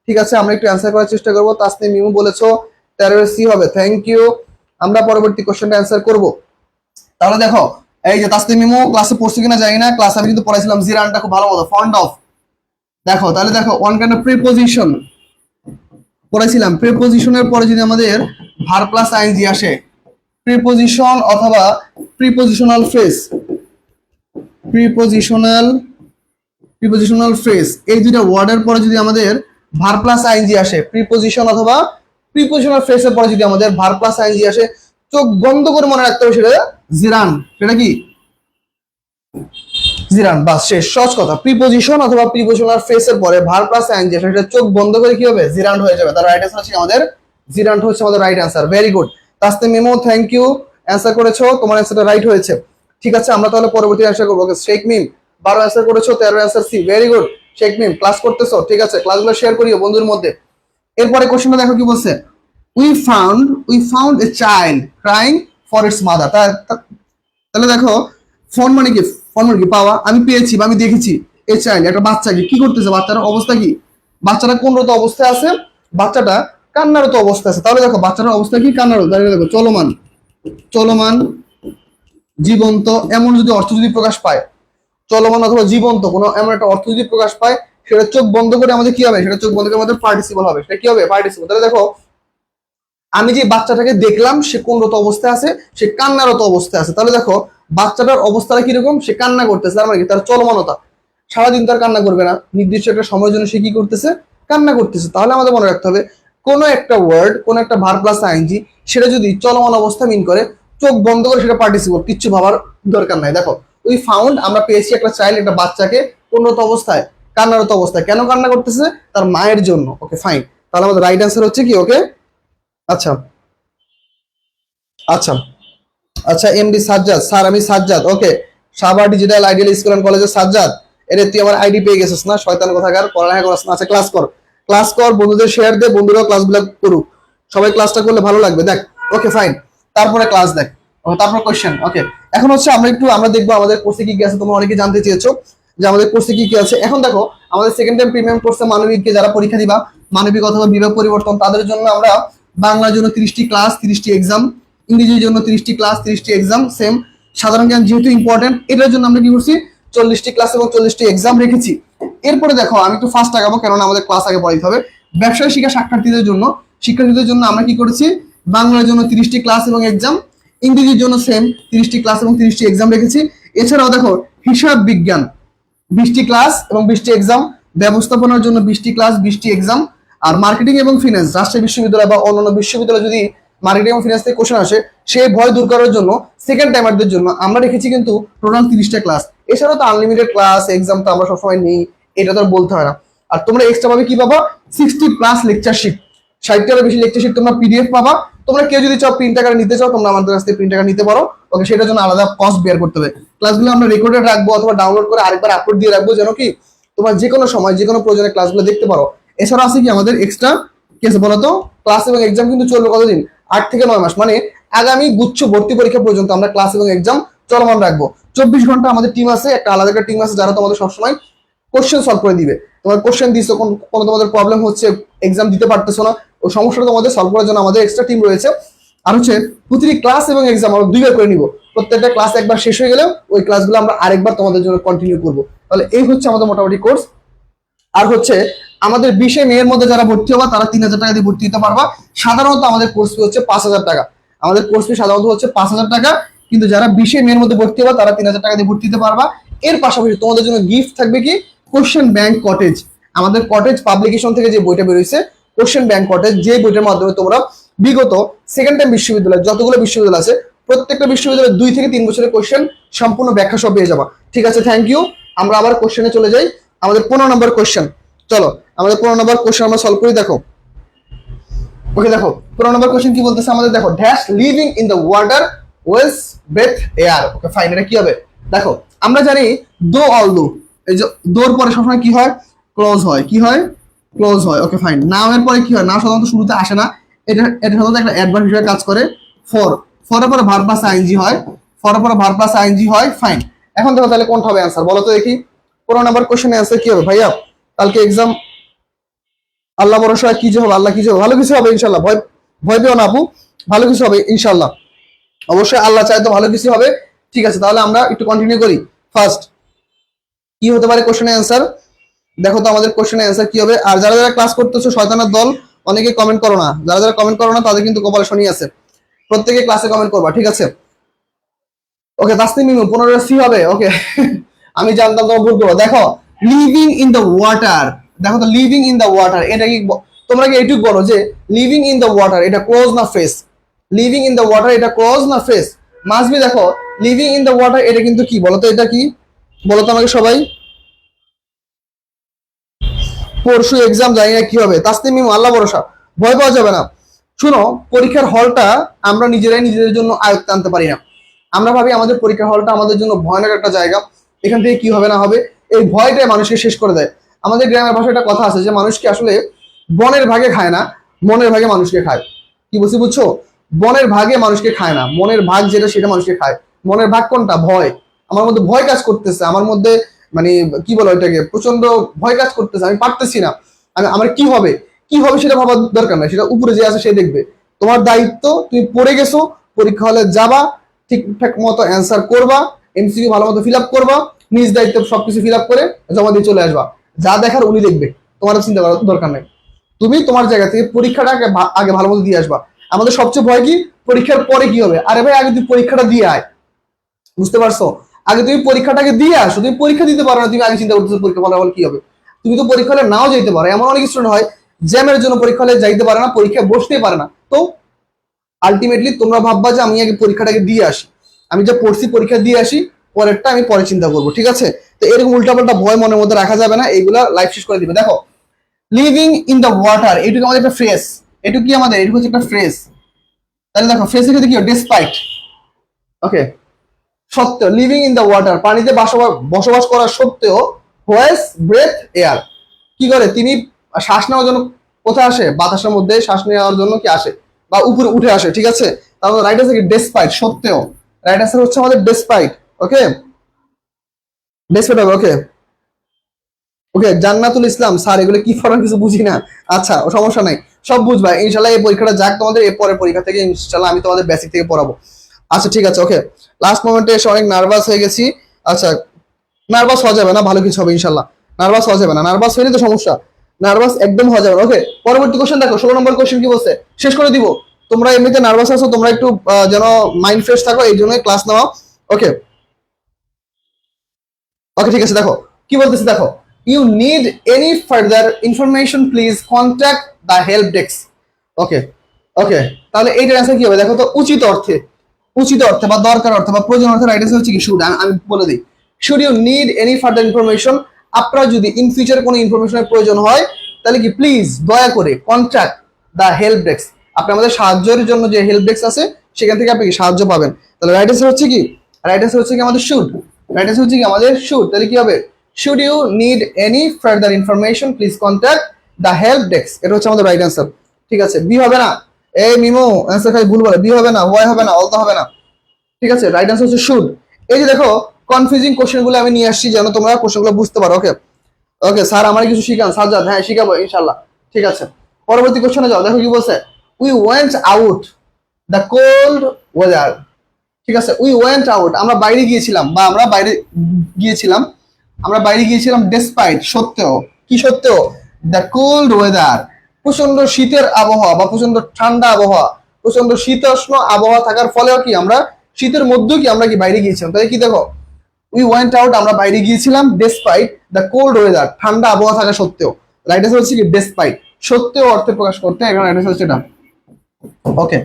ঠিক আছে, আমরা একটু অ্যান্সার করার চেষ্টা করবো। তাসনিম মিমু বলেছো 13 এর সি হবে, থ্যাংক ইউ। আমরা পরবর্তী কোশ্চেনটা অ্যান্সার করব। তাহলে দেখো এই যে তাসনিম মিমু ক্লাসে পড়ছে কিনা জানি না, ক্লাসে আমি কিন্তু পড়াইছিলাম জিরানটা খুব ভালো মতো, ফন্ড অফ। দেখো তাহলে দেখো ওয়ান কাইন্ড অফ প্রিপোজিশন পড়াইছিলাম, প্রিপোজিশনের পরে যদি আমাদের ভার্ব প্লাস আইএনজি আসে, প্রিপোজিশন অথবা প্রিপোজিশনাল ফ্রেজ, প্রিপোজিশনাল ফ্রেজ, এই দুইটা ওয়ার্ডের পরে যদি আমাদের ভার্ব প্লাস আইএনজি আসে, প্রিপোজিশন অথবা প্রিপোজিশনাল ফ্রেজের পরে যদি আমাদের ভার্ব প্লাস আইএনজি আসে, চোখ বন্ধ করে মনে রাখতে হবে সেটা জিরান, সেটা কি জিরান, বাস শেষ, সহজ কথা। প্রিপোজিশন অথবা প্রিপোজিশনাল ফ্রেজের পরে ভার্ব প্লাস আইএনজি আসে, সেটা চোখ বন্ধ করে কি হবে, জিরান হয়ে যাবে। তার রাইট অ্যান্সার হচ্ছে আমাদের জিরান হচ্ছে আমাদের right answer. Very good Tasnim Mimu, thank you, answer করেছো, তোমার অ্যান্সারটা রাইট হয়েছে, ঠিক আছে। আমরা তাহলে পরবর্তী অ্যান্সার করবো। শেখ মিম 12 অ্যান্সার করেছো, 13 answer C, very good Sheikh Mim, class করতেছো, ঠিক আছে, ক্লাসগুলো শেয়ার করিও বন্ধুর মধ্যে। এরপরে কোশ্চেনটা দেখো কি বলছে, we found a child crying for its mother. তাহলে দেখো ফোন মানে কি, ফোন মানে কি পাওয়া, আমি পেয়েছি বা আমি দেখেছি, এ চাইল্ড একটা বাচ্চাকে কি করতেছে, বাচ্চাটার অবস্থা কি, বাচ্চাটা কোনরত অবস্থায় আছে, বাচ্চাটা কান্নারত অবস্থায় আছে। তাহলে দেখো বাচ্চাটার অবস্থা কি, কান্নারত, দেখো চলমান, চলমান, জীবন্ত, এমন যদি অর্থ যদি প্রকাশ পায়, চলমান অথবা জীবন্ত কোনো এমন একটা অর্থ যদি প্রকাশ পায়, সেটা চোখ বন্ধ করে আমাদের কি হবে, সেটা চোখ বন্ধ করে আমাদের পার্টিসিপল হবে, সেটা কি হবে, পার্টিসিপল। তাহলে দেখো আমি যে বাচ্চাটাকে দেখলাম সে কোনরত অবস্থায় আছে, সে কান্নারত অবস্থায় আছে। তাহলে দেখো বাচ্চাটার অবস্থাটা কিরকম, সে কান্না করতেছে, তার মানে কি তার চলমানতা, সারাদিন তার কান্না করবে না, নির্দিষ্ট একটা সময়ের জন্য সে কি করতেছে, কান্না করতেছে। তাহলে আমাদের মনে রাখতে হবে কোন একটা ওয়ার্ড, কোন একটা ভার্ব প্লাস আইএনজি, সেটা যদি চলমান অবস্থা মিন করে, চোখ বন্ধ করে সেটা পার্টিসিপল, কিচ্ছু ভাবার দরকার নাই। দেখো উই ফাউন্ড, আমরা পেয়েছি একটা চাইল্ড, একটা বাচ্চাকে কোনরত অবস্থায়, কান্নারত অবস্থায়, কেন কান্না করতেছে, তার মায়ের জন্য। ওকে ফাইন, তাহলে আমাদের রাইট অ্যান্সার হচ্ছে কি, ওকে আচ্ছা আচ্ছা আচ্ছা। এমডি সাজ্জাদ, স্যার আমি Sajjad. Okay, Savar digital ideal school and কলেজের সাজ্জাদ, এর তুই আমার আইডি পেয়ে গেছিস না, শয়তান কোথাকার, পড়ালেখা করাস না। আচ্ছা ক্লাস কর, ক্লাস কর, বন্ধুদের শেয়ার দে, বন্ধুরাও ক্লাসগুলো করুক, সবাই ক্লাসটা করলে ভালো লাগবে। দেখ ওকে ফাইন, তারপরে ক্লাস দেখ, তারপর কোশ্চেন। ওকে এখন হচ্ছে আমরা দেখবো আমাদের কোর্সে কি কি আছে, তোমরা অনেকে জানতে চেয়েছো। যে আমাদের কোর্সে কি কি আছে। এখন দেখো আমাদের সেকেন্ড টাইম প্রিমিয়াম কোর্সে মানবিককে যারা পরীক্ষা দিবা, মানবিক অথবা বিভাগ পরিবর্তন, তাদের জন্য আমরা বাংলার জন্য 30টি ক্লাস 30টি এক্সাম, ইংরেজির জন্য 30টি ক্লাস 30টি এক্সাম সেম, সাধারণ জ্ঞান যেহেতু ইম্পর্টেন্ট এটার জন্য আমরা কি করছি 40টি ক্লাস এবং 40টি এক্সাম রেখেছি। এরপরে দেখো আমি একটু ফাস্ট আগাবো, কেননা আমাদের ক্লাস আগে পড়াইতে হবে। ব্যবসায় শিক্ষা শিক্ষার্থীদের জন্য আমরা কি করেছি, বাংলার জন্য 30টি ক্লাস এবং এক্সাম, ইংরেজির জন্য সেম 30টি ক্লাস এবং 30টি এক্সাম রেখেছি। এছাড়াও দেখো হিসাব বিজ্ঞান 20টি ক্লাস এবং 20টি এক্সাম, ব্যবস্থাপনার জন্য 20টি ক্লাস 20টি এক্সাম, আর মার্কেটিং এবং ফিনান্স রাজশাহী বিশ্ববিদ্যালয় বা অন্যান্য বিশ্ববিদ্যালয় যদি মার্কেটিং এবং ফিনান্স থেকে কোশ্চেন আসে সেই ভয় দূর করার জন্য সেকেন্ড টাইমারদের জন্য আমরা রেখেছি কিন্তু টোটাল 30টা ক্লাস। এছাড়াও তো আনলিমিটেড ক্লাস এক্সাম তো আমরা সবসময় নিই, এটা তো আর বলতে হয় না। আর তোমরা এক্সট্রা ভাবে কি পাবা, 60+ লেকচার শিট, 60টারও বেশি লেকচার শিট তোমরা পিডিএফ পাবা। তোমরা কেউ যদি চাও প্রিন্ট আকারে নিতে চাও তোমরা আমাদের কাছ থেকে প্রিন্ট আকারে নিতে পারো, ওকে, সেটার জন্য আলাদা কস্ট বেয়ার করতে হবে। ক্লাসগুলো আমরা রেকর্ডেড রাখবো অথবা ডাউনলোড করে আরেকবার আপলোড দিয়ে রাখবো, যেন কি তোমার যে কোনো সময় যে কোনো প্রয়োজনে ক্লাসগুলো দেখতে পারো। এছাড়া আছে কি আমাদের এক্সট্রা কি আছে বলতো, ক্লাস এবং এক্সাম কিন্তু চলবে কতদিন, 8 থেকে 9 মাস, মানে আগামী গুচ্ছ ভর্তি পরীক্ষা পর্যন্ত আমরা ক্লাস এবং এক্সাম চলমান রাখবো। 24 ঘন্টা আমাদের টিম আছে, একটা আলাদা একটা টিম আছে যারা তোমাদের সবসময় কোশ্চেন সলভ করে দিবে। তোমার কোশ্চেন দিচ্ছ, কোনো তোমাদের প্রবলেম হচ্ছে, এক্সাম দিতে পারতেছো না, ওই সমস্যাটা তোমাদের সলভ করার জন্য আমাদের এক্সট্রা টিম রয়েছে। আর হচ্ছে প্রতিটি ক্লাস এবং এক্সাম আমরা 2বার করে নিব, প্রত্যেকটা ক্লাস একবার শেষ হয়ে গেলেও ওই ক্লাসগুলো আমরা আরেকবার তোমাদের জন্য কন্টিনিউ করবো। তাহলে এই হচ্ছে আমাদের মোটামুটি কোর্স। আর হচ্ছে আমাদের 20 মেয়ের মধ্যে যারা ভর্তি হবা তারা 3000 টাকা দিয়ে ভর্তি হতে পারবা। সাধারণত আমাদের কোর্স ফি হচ্ছে 5000 টাকা, আমাদের কোর্স ফি সাধারণত হচ্ছে 5000 টাকা, কিন্তু যারা 20 মেয়ের মধ্যে ভর্তি হবা তারা 3000 টাকা দিয়ে ভর্তি হতে পারবা। এর পাশাপাশি তোমাদের জন্য গিফট থাকবে কি, কোশ্চেন ব্যাংক কটেজ, আমাদের কটেজ পাবলিকেশন থেকে যে বইটা বেরোইছে কোশ্চেন ব্যাংক কটেজ, যে বইটার মাধ্যমে তোমরা বিগত সেকেন্ড টাইম বিশ্ববিদ্যালয় যতগুলো বিশ্ববিদ্যালয় আছে প্রত্যেকটা বিশ্ববিদ্যালয়ের 2 থেকে 3 বছরের কোশ্চেন সম্পূর্ণ ব্যাখ্যা সহ পেয়ে যাবা। ঠিক আছে, থ্যাংক ইউ। আমরা আবার কোশ্চেনে চলে যাই। আমাদের 15 নম্বর কোশ্চেন, চলো আমাদের 15 নম্বর কোশ্চেন আমরা সলভ করি। দেখো ওকে, দেখো 15 নম্বর কোশ্চেন কি বলতেছে আমাদের, দেখো dash living in the water whales breathe air. Okay fine, এটা কি হবে, দেখো আমরা জানি দো অল দো, এই যে দোর পরে সবসময় কি হয়, ক্লোজ হয়, কি হয়, ক্লোজ হয়। ওকে ফাইন, নাও এর পরে কি হয়, নাও সাধারণত শুরুতে আসে না, এটা সাধারণত একটা অ্যাডভার্ব হিসেবে কাজ করে। ফরের পরে ভার্ব প্লাস আইএনজি হয়, ফরের পরে ভার্ব প্লাস আইএনজি হয়। ফাইন, এখন দেখো তাহলে কোনটা হবে অ্যান্সার বলো তো দেখি। 15 নম্বর কোশ্চেনের অ্যান্সার কি হবে ভাইয়া, কালকে এক্সাম, আল্লাহ ভরসা, কি যে হবে, আল্লাহ কি যে হবে, ভালো কিছু হবে ইনশাল্লাহ, ভয় ভয় পেও না আপু, ভালো কিছু হবে ইনশাল্লাহ, অবশ্যই আল্লাহ চাই তো ভালো কিছু হবে। ঠিক আছে, তাহলে আমরা একটু কন্টিনিউ করি। ফার্স্ট কি হতে পারে কোশ্চেনের অ্যান্সার, দেখো তো আমাদের কোশ্চেনের অ্যান্সার কি হবে। আর যারা যারা ক্লাস করতেছো শয়তানের দল, অনেকে কমেন্ট করো না, যারা যারা কমেন্ট করো না তাদের কিন্তু কপালে শনি আছে, প্রত্যেকে ক্লাসে কমেন্ট করবা, ঠিক আছে। ওকে তাসনিম মিমু 15 সি হবে, ওকে আমি জানতাম তোমার ভুল করবো। দেখো লিভিং ইন দ্য ওয়াটার, দেখো তো লিভিং ইন দ্য ওয়াটার এটা কি, তোমরা কি এইটুকু বলো যে লিভিং ইন দ্য ওয়াটার এটা ক্লোজ না face, living in the water এটা ক্লোজ না ফেস, মাস্ট বি। দেখো লিভিং ইন দ্য ওয়াটার এটা কিন্তু কি বলো তো, এটা কি বলো তো আমাকে সবাই, পরশু এক্সাম জানি না কি হবে, তাসনিম মিমু আল্লাহ ভরসা, ভয় পাওয়া যাবে না। শুনো, পরীক্ষার হলটা আমরা নিজেরাই নিজেদের জন্য আয়ত্তে আনতে পারি না। আমরা ভাবি আমাদের পরীক্ষার হলটা আমাদের জন্য ভয়ানক একটা জায়গা, এখান থেকে কি হবে না হবে, এই ভয়টাই মানুষকে শেষ করে দেয়। আমাদের গ্রামের ভাষায় একটা কথা আছে যে মানুষকে আসলে বনের ভাগে খায় না, মনের ভাগে মানুষকে খায়। কি বলছি বুঝছো, বনের ভাগে মানুষকে খায় না, মনের ভাগ যেটা সেটা মানুষকে খায়। মনের ভাগ কোনটা, ভয়, আমার মধ্যে ভয় কাজ করতেছে, আমার মধ্যে মানে কি বলো এটাকে, প্রচন্ড ভয় কাজ করতেছে, আমি পারতেছি না, আমার কি হবে, কি হবে সেটা ভাবার দরকার নাই, সেটা উপরে যে আছে সে দেখবে। তোমার দায়িত্ব, তুমি পড়ে গেছো, পরীক্ষা হলে যাবা, ঠিকঠাক মতো অ্যান্সার করবা, এমসিকিউ ভালো মতো ফিল আপ করবা, নিজ দায়িত্ব সবকিছু ফিল আপ করে জমা দিয়ে চলে আসবা, যা দেখার উনি দেখবে, তোমার চিন্তা করার দরকার নেই। তুমি তোমার জায়গা থেকে পরীক্ষাটা আগে ভালো মতো দিয়ে আসবা। আমাদের সবচেয়ে ভয় কি, পরীক্ষার পরে কি হবে, আরে ভাই আগে তুই পরীক্ষাটা দিয়ে আয়, বুঝতে পারছো, আগে তুমি পরীক্ষাটাকে দিয়ে আসো, তুমি পরীক্ষা দিতে পারো না, তুমি আগে চিন্তা করতেছো পরীক্ষা ফলাফল কি হবে। তুমি তো পরীক্ষা হলে নাও যেতে পারো, এমন অনেক স্টুডেন্ট হয় জ্যামের জন্য পরীক্ষা হলে যাইতে পারে না, পরীক্ষায় বসতেই পারে না। তো আলটিমেটলি তোমরা ভাববা যে আমি আগে পরীক্ষাটাকে দিয়ে আসি, আমি যা পড়ছি পরীক্ষা দিয়ে আসি, পরেরটা আমি পরে চিন্তা করবো, ঠিক আছে। তো এরকম উল্টাপাল্টা ভয় মনের মধ্যে রাখা যাবে না, এইগুলা লাইফ শেষ করে দিবে। দেখো লিভিং ইন দ্য ওয়াটার এটুকু আমাদের একটা ফ্রেজ, এটুকু কি আমাদের, এটুকু হচ্ছে একটা ফ্রেজ। তাহলে দেখো ফ্রেজের ক্ষেত্রে কি ডেসপাইট, ওকে, সত্ত্বেও, লিভিং ইন দ্য ওয়াটার পানিতে বসবাস করার সত্ত্বেও, হোয়েস ব্রেথ এয়ার কি করে, তিনি শ্বাস নেওয়ার জন্য কোথায় আসে, বাতাসের মধ্যে শ্বাস নেওয়ার জন্য কি আসে বা উপরে উঠে আসে, ঠিক আছে। তাহলে রাইট আনসার কি, ডেসপাইট, সত্ত্বেও, রাইট আনসার হচ্ছে আমাদের ডেসপাইট, ওকে ডেসপাইট হবে, ওকে। ওকে, জান্নাতুল ইসলাম স্যার এগুলো কি পড়ার কিছু বুঝি না। আচ্ছা, সমস্যা নাই, সব বুঝবা ইনশাল্লাহ। এই পরীক্ষাটা যাক তোমাদের, এর পরের পরীক্ষা থেকে ইনশাল্লাহ আমি তোমাদের বেসিক থেকে পড়াবো। আচ্ছা ঠিক আছে, ওকে। লাস্ট মোমেন্টে এসে অনেক নার্ভাস হয়ে গেছি। আচ্ছা, নার্ভাস হওয়া যাবে না, ভালো কিছু হবে ইনশাল্লাহ। নার্ভাস হওয়া যাবে না, নার্ভাস হইলে তো সমস্যা, নার্ভাস একদম হওয়া যাবে না। ওকে, পরবর্তী কোশ্চেন দেখো, 16 নম্বর কোশ্চেন কি বলছে, শেষ করে দিব। তোমরা এমনিতে নার্ভাস আছো, তোমরা একটু যেন মাইন্ড ফ্রেশ থাকো, এই জন্যই ক্লাস নেওয়া। ওকে ওকে, ঠিক আছে। দেখো কি বলতেছে, দেখো, you need any further information please contact the help desk. Okay okay, তাহলে এইটার অ্যান্সার কি হবে দেখো তো। উচিত অর্থে, উচিত অর্থে বা দরকার অর্থে বা প্রয়োজন অর্থে রাইট অ্যান্সার হচ্ছে কি শুড। আমি বলে দিই, should you need any further information, আপনার যদি ইন ফিউচার কোনো ইনফরমেশনের প্রয়োজন হয় তাহলে কি প্লিজ দয়া করে কন্ট্যাক্ট দ্য হেল্প ডেস্ক, আপনি আমাদের সাহায্যের জন্য যে হেল্প ডেস্ক আছে সেখান থেকে আপনি কি সাহায্য পাবেন। তাহলে রাইট অ্যান্সার হচ্ছে কি, রাইট অ্যান্সার হচ্ছে কি আমাদের শুড। রাইট অ্যান্সার হচ্ছে কি আমাদের শুড। তাহলে কি হবে, should you need any further information please contact the help desk, এটা হচ্ছে আমাদের রাইট অ্যান্সার। ঠিক আছে, বি হবে না, এই মিমো অ্যান্সার খালি ভুল বলে, বি হবে না, ওয়াই হবে না, অলতা হবে না। ঠিক আছে, রাইট অ্যান্সার হচ্ছে শুড। এই যে দেখো, কনফিউজিং কোশ্চেনগুলো আমি নিয়ে আসছি যেন তোমরা কোশ্চেনগুলো বুঝতে পারো। ওকে ওকে, স্যার আমার কিছু শিখান সাজ্জাদ, হ্যাঁ শিখাবো ইনশাল্লাহ। ঠিক আছে, পরবর্তী কোশ্চেনে যাও। দেখো কি বলছে, we went out the cold weather. ঠিক আছে, উই ওয়েন্ট আউট, আমরা বাইরে গিয়েছিলাম বা আমরা বাইরে গিয়েছিলাম, আমরা বাইরে গিয়েছিলাম ডেসপাইট, সত্ত্বেও, কি সত্ত্বেও, দ্য কোল্ড ওয়েদার, প্রচন্ড শীতের আবহাওয়া বা প্রচন্ড ঠান্ডা আবহাওয়া, প্রচন্ড শীতোষ্ণ আবহাওয়া থাকার ফলেও কি আমরা শীতের মধ্যেও কি আমরা কি বাইরে গিয়েছিলাম। তাই কি দেখো, উই ওয়েন্ট আউট, আমরা বাইরে গিয়েছিলাম, ডেসপাইট দ্য কোল্ড ওয়েদার, ঠান্ডা আবহাওয়া থাকা সত্ত্বেও। রাইট অ্যান্সার হচ্ছে কি ডেসপাইট, সত্ত্বেও অর্থে প্রকাশ করতে, এখানে রাইট অ্যান্সার হচ্ছে এটা। ওকে,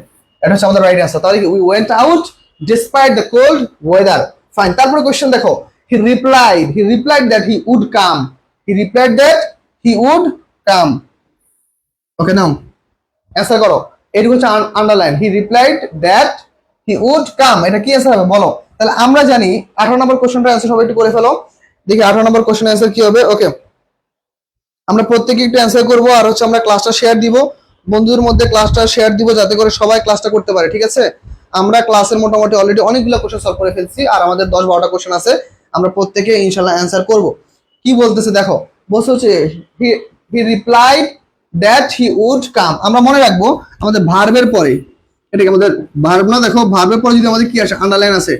এটা হচ্ছে আমাদের রাইট অ্যান্সার। তাহলে কি we went out despite the cold weather. Fine, তারপরে কোশ্চেন দেখো, he replied that he would come, he replied that he would come. Okay, now answer করো, এটুকু হচ্ছে underline, he replied that he would come, এটা কি অ্যান্সার হবে বলো। তাহলে আমরা জানি 18 নম্বর কোশ্চেনটার অ্যান্সার সবাই একটু করে ফেলো, দেখি 18 নম্বর কোশ্চেনের অ্যান্সার কি হবে। ওকে, আমরা প্রত্যেকে একটু অ্যান্সার করবো, আর হচ্ছে আমরা ক্লাসটা শেয়ার দিব, বন্ধুদের মধ্যে ক্লাসটা শেয়ার দিব যাতে করে সবাই ক্লাসটা করতে পারে। ঠিক আছে, আমরা ক্লাসের মোটামুটি অলরেডি অনেকগুলো কোশ্চেন সলভ করে ফেলছি, আর আমাদের 10-12টা কোশ্চেন আছে, আমরা প্রত্যেকে ইনশাল্লাহ অ্যান্সার করব। কি বলতেছে দেখো, বলছে হচ্ছে he replied that he would come. আমরা মনে রাখবো আমাদের ভার্বের পরে, এটা কি আমাদের ভার্ব না, দেখো ভার্বের পরে যদি আমাদের কি আসে, আন্ডারলাইন আসে,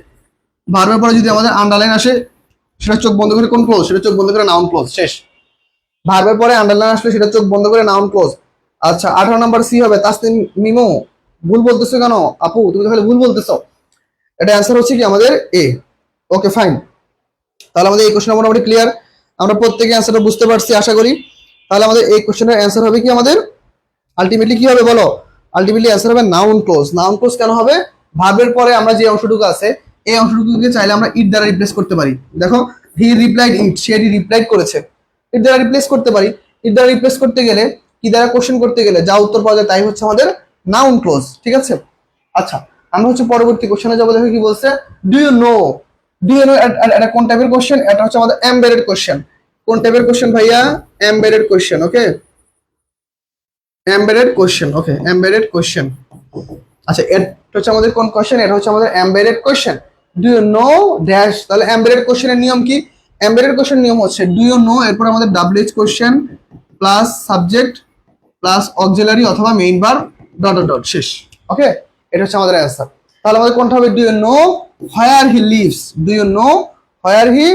ভার্বের পরে যদি আমাদের আন্ডারলাইন আসে সেটা চোখ বন্ধ করে কোন ক্লোজ, সেটা চোখ বন্ধ করে নাউন ক্লোজ, শেষ। ভার্বের পরে আন্ডারলাইন আসলে সেটা চোখ বন্ধ করে নাউন ক্লোজ। আচ্ছা, 18 নাম্বার সি হবে। তাসনিম মিমো ভুল বলতেছো কেন আপু, তুমি তাহলে ভুল বলতেছো, এটা অ্যান্সার হচ্ছে কি আমাদের এ। ওকে ফাইন, তাহলে আমাদের এই কোশ্চেন মোটামুটি ক্লিয়ার, আমরা প্রত্যেকে অ্যান্সারটা বুঝতে পারছি আশা করি। তাহলে আমাদের এই কোশ্চেনের অ্যান্সার হবে কি আমাদের আলটিমেটলি কি হবে বলো, আলটিমেটলি অ্যান্সার হবে নাউন ক্লোজ। নাউন ক্লোজ কেন হবে, ভার্বের পরে আমরা যে অংশটুকু আছে এই অংশটুকুকে চাইলে আমরা ইট দ্বারা রিপ্লেস করতে পারি। দেখো, he replied it, say replied করেছে, ইট দ্বারা রিপ্লেস করতে পারি। ইট দ্বারা রিপ্লেস করতে গেলে, কি দ্বারা কোশ্চেন করতে গেলে যা উত্তর পাওয়া যায় তাই হচ্ছে আমাদের নাউন ক্লোজ। ঠিক আছে, আচ্ছা আমরা হচ্ছে পরবর্তী কোশ্চেনে যাবো। দেখো কি বলছে, do you know, do you know, এটা কোন টাইপের কোশ্চেন, এটা হচ্ছে আমাদের এমবেডেড কোশ্চেন। কোন টাইপের কোশ্চেন ভাইয়া, embedded question. Okay, embedded question. Okay, embedded question. আচ্ছা, এটা হচ্ছে আমাদের কোন কোশ্চেন, এটা হচ্ছে আমাদের embedded question. Do you know dash, তাহলে এমবেডেড কোশ্চেনের নিয়ম কি, এমবেডেড কোশ্চেন নিয়ম হচ্ছে ডু ইউ নো, এরপর আমাদের WH question plus subject plus auxiliary অথবা main verb dot dot dot, শেষ। ওকে, এটা হচ্ছে আমাদের অ্যান্সার। তাহলে আমাদের কোনটা হবে, do you know where he lives, do you know where he